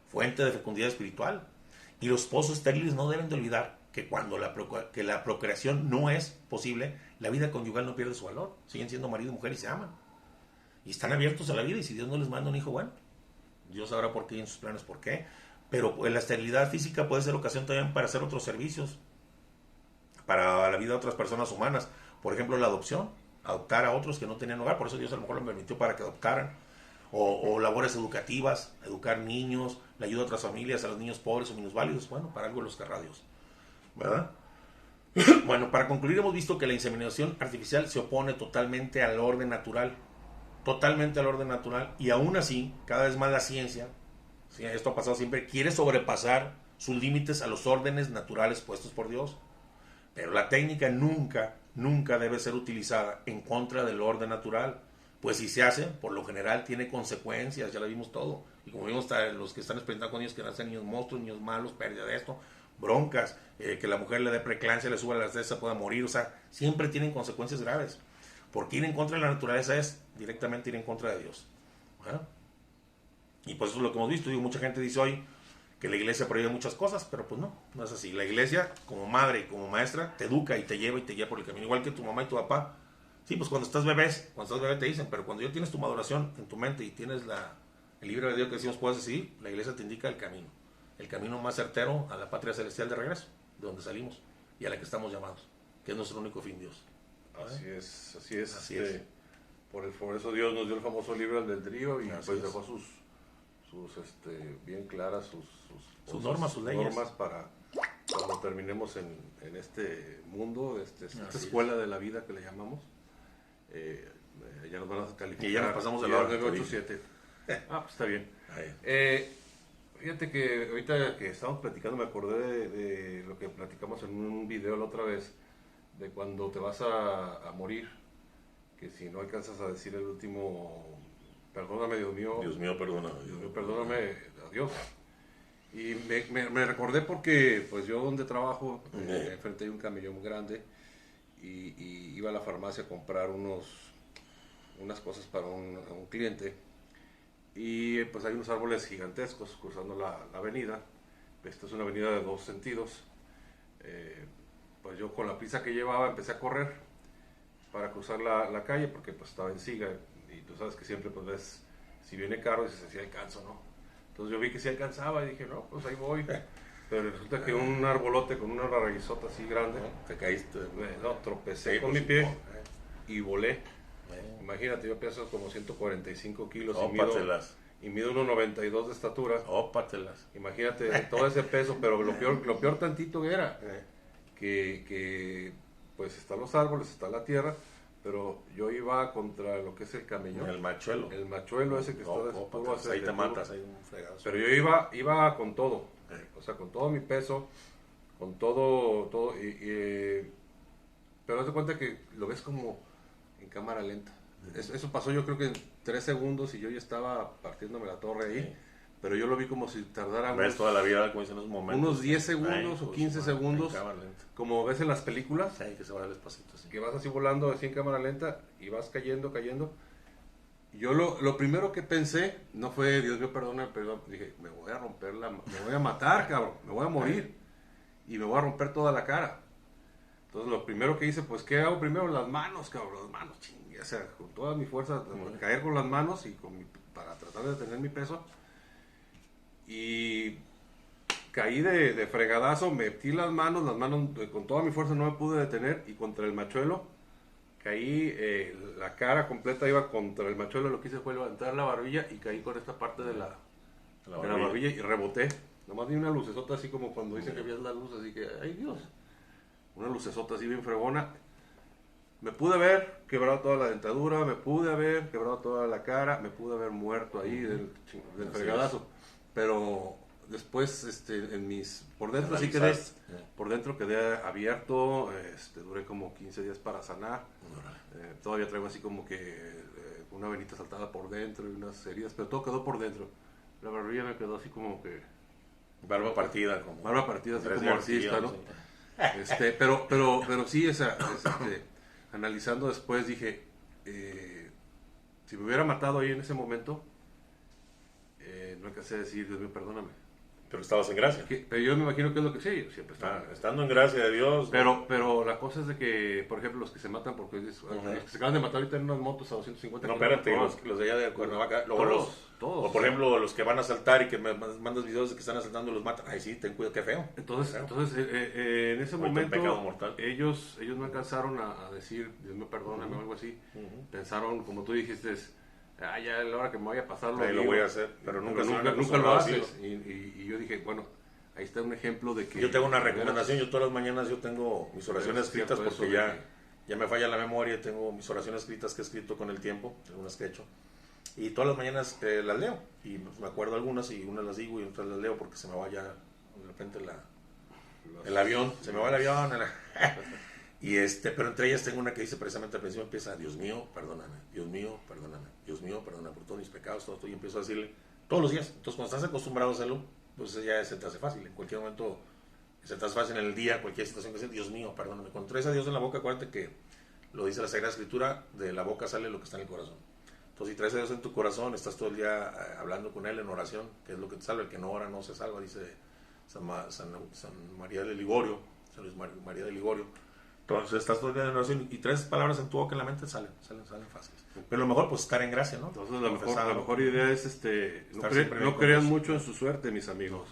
fuente de fecundidad espiritual. Y los esposos estériles no deben de olvidar que cuando la procreación no es posible, la vida conyugal no pierde su valor. Siguen siendo marido y mujer y se aman. Y están abiertos a la vida, y si Dios no les manda un hijo, bueno, Dios sabrá por qué y en sus planes por qué. Pero la esterilidad física puede ser ocasión también para hacer otros servicios, para la vida de otras personas humanas. Por ejemplo, la adopción, adoptar a otros que no tenían hogar, por eso Dios a lo mejor lo permitió para que adoptaran. O labores educativas, educar niños, la ayuda a otras familias, a los niños pobres o minusválidos. Bueno, para algo los querrá Dios, ¿verdad? Bueno, para concluir, hemos visto que la inseminación artificial se opone totalmente al orden natural, y aún así, cada vez más la ciencia, ¿sí? Esto ha pasado siempre, quiere sobrepasar sus límites a los órdenes naturales puestos por Dios. Pero la técnica nunca debe ser utilizada en contra del orden natural. Pues si se hace, por lo general tiene consecuencias, ya lo vimos todo. Y como vimos, los que están experimentando con niños que nacen niños monstruos, niños malos, pérdida de esto, broncas, que la mujer le dé preeclampsia, le suba la anestesia, pueda morir. O sea, siempre tienen consecuencias graves. Porque ir en contra de la naturaleza es directamente ir en contra de Dios. ¿Ah? Y pues eso es lo que hemos visto. Digo, mucha gente dice hoy que la iglesia prohíbe muchas cosas, pero pues no es así. La iglesia, como madre y como maestra, te educa y te lleva por el camino. Igual que tu mamá y tu papá. Sí, pues cuando estás bebé te dicen, pero cuando ya tienes tu maduración en tu mente y tienes el libre albedrío que decimos puedes decidir, la iglesia te indica el camino más certero a la patria celestial de regreso, de donde salimos y a la que estamos llamados, que es nuestro único fin, Dios. Así es. Por eso Dios nos dio el famoso libre albedrío y pues dejó sus bien claras sus normas, sus leyes. Normas para cuando terminemos en este mundo, esta escuela de la vida que le llamamos. Ya nos van a calificar. Y ya nos pasamos de la hora. 987. Pues está bien. Fíjate que ahorita que estábamos platicando me acordé de lo que platicamos en un video la otra vez, de cuando te vas a morir, que si no alcanzas a decir el último, perdóname Dios mío. Dios mío, perdóname. Dios mío, perdóname, adiós. Y me recordé porque pues yo donde trabajo, enfrente hay un camellón muy grande, y iba a la farmacia a comprar unas cosas para un cliente, y pues hay unos árboles gigantescos cruzando la avenida. Esta es una avenida de 2 sentidos. Pues yo con la prisa que llevaba empecé a correr para cruzar la calle porque pues estaba en siga, y tú sabes que siempre pues ves si viene carro y dices si alcanzo, ¿no? Entonces yo vi que sí alcanzaba y dije, no, pues ahí voy. Pero resulta que un arbolote con una raizota así grande, te caíste. No, tropecé con mi pie y volé. Imagínate, yo peso como 145 kilos y mido 1,92 de estatura. Ópatelas. Imagínate todo ese peso, pero lo peor tantito era que pues están los árboles, está la tierra, pero yo iba contra lo que es el camellón. El machuelo. El machuelo ese que está ahí te matas, hay un fregazo. Pero yo iba con todo, o sea, con todo mi peso, con todo, pero haz de cuenta que lo ves como en cámara lenta. Eso pasó yo creo que en 3 segundos y yo ya estaba partiéndome la torre ahí. Sí. Pero yo lo vi como si tardara Ves toda la vida, como dicen, en esos momentos. unos 10 segundos o 15 segundos, en cámara lenta. como ves en las películas, Sí, que se va despacito, sí. que vas así volando así en cámara lenta y vas cayendo. Yo lo primero que pensé no fue, Dios mío, perdona, pero dije, me voy a romper me voy a matar, cabrón, me voy a morir y me voy a romper toda la cara. Entonces lo primero que hice, pues, ¿qué hago primero? Las manos, cabrón, las manos, chingue, o sea, con toda mi fuerza, caer con las manos y para tratar de tener mi peso. Y caí de fregadazo, metí las manos con toda mi fuerza no me pude detener y contra el machuelo caí, la cara completa iba contra el machuelo, lo que hice fue levantar la barbilla y caí con esta parte de la barbilla y reboté. Nomás vi una lucesota así como cuando dicen que veías la luz, así que, ay Dios, una lucesota así bien fregona. Me pude haber quebrado toda la dentadura, me pude haber quebrado toda la cara, me pude haber muerto ahí del fregadazo. Pero después, por dentro sí quedé, por dentro quedé abierto, duré como 15 días para sanar. Todavía traigo así como que una venita saltada por dentro y unas heridas, pero todo quedó por dentro. La barbilla me quedó así como que... Barba partida, así como artista, ¿no? Sí. Pero sí, analizando después dije, si me hubiera matado ahí en ese momento, no alcancé a decir, Dios mío, perdóname. Pero estabas en gracia. Pero yo me imagino que es lo que sí, yo siempre estaba. Estando en gracia de Dios. Pero la cosa es de que, por ejemplo, los que se matan, porque los que se acaban de matar ahorita en unas motos a 250 No, espérate, los de allá de Cuernavaca. Todos. O por ejemplo, los que van a asaltar y que me mandas videos de que están asaltando y los matan. Ay, sí, ten cuidado, qué feo. Entonces en ese momento, ellos no alcanzaron a decir, Dios me perdóname o algo así. Pensaron, como tú dijiste, ya a la hora que me vaya a pasar lo voy a hacer, pero nunca lo haces. Y yo dije, bueno, ahí está un ejemplo de que... Yo tengo una recomendación, yo todas las mañanas yo tengo mis oraciones escritas porque ya me falla la memoria, tengo mis oraciones escritas que he escrito con el tiempo, algunas que he hecho, y todas las mañanas las leo, y me acuerdo algunas y unas las digo y otras las leo porque se me va ya de repente el avión, se me va el avión, pero entre ellas tengo una que dice precisamente al principio, empieza, Dios mío, perdóname, Dios mío, perdóname, Dios mío, perdóname por todos mis pecados, todo esto, y empiezo a decirle todos los días. Entonces cuando estás acostumbrado a hacerlo, pues ya se te hace fácil, en cualquier momento se te hace fácil en el día, cualquier situación que sea, Dios mío, perdóname. Cuando traes a Dios en la boca, acuérdate que lo dice la Sagrada Escritura, de la boca sale lo que está en el corazón. Entonces si traes a Dios en tu corazón, estás todo el día hablando con Él en oración, que es lo que te salva, el que no ora no se salva, dice San María de Ligorio, San Luis María de Ligorio. Entonces estás todo el día en oración y tres palabras en tu boca en la mente salen fáciles. Pero lo mejor pues estar en gracia, ¿no? Entonces la mejor idea es no crean mucho en su suerte, mis amigos.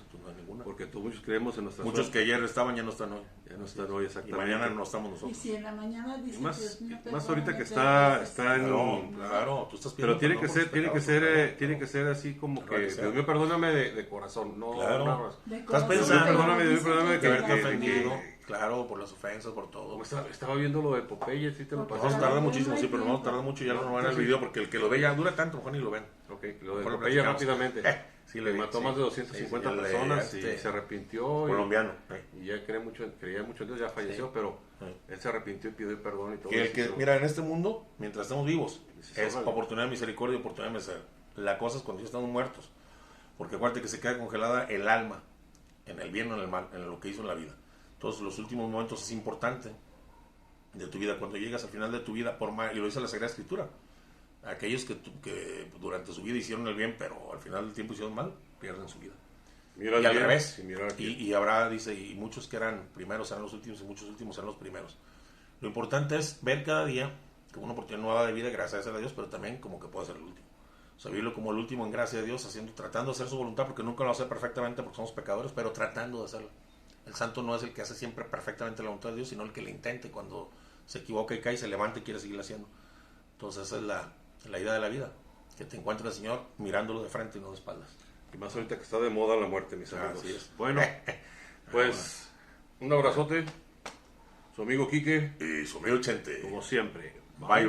No, porque muchos creemos en nuestra muchos suerte. que ayer estaban ya no están hoy. Ya no están hoy, exactamente. Y mañana no estamos nosotros. Y si en la mañana dice más ahorita que está en... Claro, tú estás pidiendo. Pero tiene que ser así como que Dios mío, perdóname de corazón, no. Claro. Estás pensando, perdóname que haberte ofendido. Claro, por las ofensas, por todo. Estaba viendo lo de Popeye, sí te lo pasé. No, tarda muchísimo, sí, pero no tarda mucho, ya no van el video porque el que lo ve ya dura tanto, mejor ni lo ven. Ok, lo de Popeye rápidamente. Sí, le mató más de 250 personas y se arrepintió. Colombiano. Y ya creía mucho en Dios, ya falleció, pero él se arrepintió y pidió perdón y todo eso. Mira, en este mundo, mientras estamos vivos, es oportunidad de misericordia y oportunidad de merecer. La cosa es cuando ya estamos muertos. Porque acuérdate que se queda congelada el alma en el bien o en el mal, en lo que hizo en la vida. Entonces, los últimos momentos es importante de tu vida. Cuando llegas al final de tu vida, y lo dice la Sagrada Escritura, aquellos que durante su vida hicieron el bien, pero al final del tiempo hicieron mal, pierden su vida. Y al revés. Y habrá, dice, y muchos que eran primeros serán los últimos y muchos últimos serán los primeros. Lo importante es ver cada día como una oportunidad nueva de vida, gracias a Dios, pero también como que puede ser el último. O sea, vivirlo como el último en gracia de Dios, tratando de hacer su voluntad, porque nunca lo va a hacer perfectamente porque somos pecadores, pero tratando de hacerlo. El santo no es el que hace siempre perfectamente la voluntad de Dios, sino el que le intente cuando se equivoca y cae, se levanta y quiere seguir haciendo. Entonces esa es la idea de la vida, que te encuentre el Señor mirándolo de frente y no de espaldas. Y más ahorita que está de moda la muerte, mis amigos. Así es. Bueno, pues un abrazote, su amigo Quique y su amigo Chente. como siempre. Bye.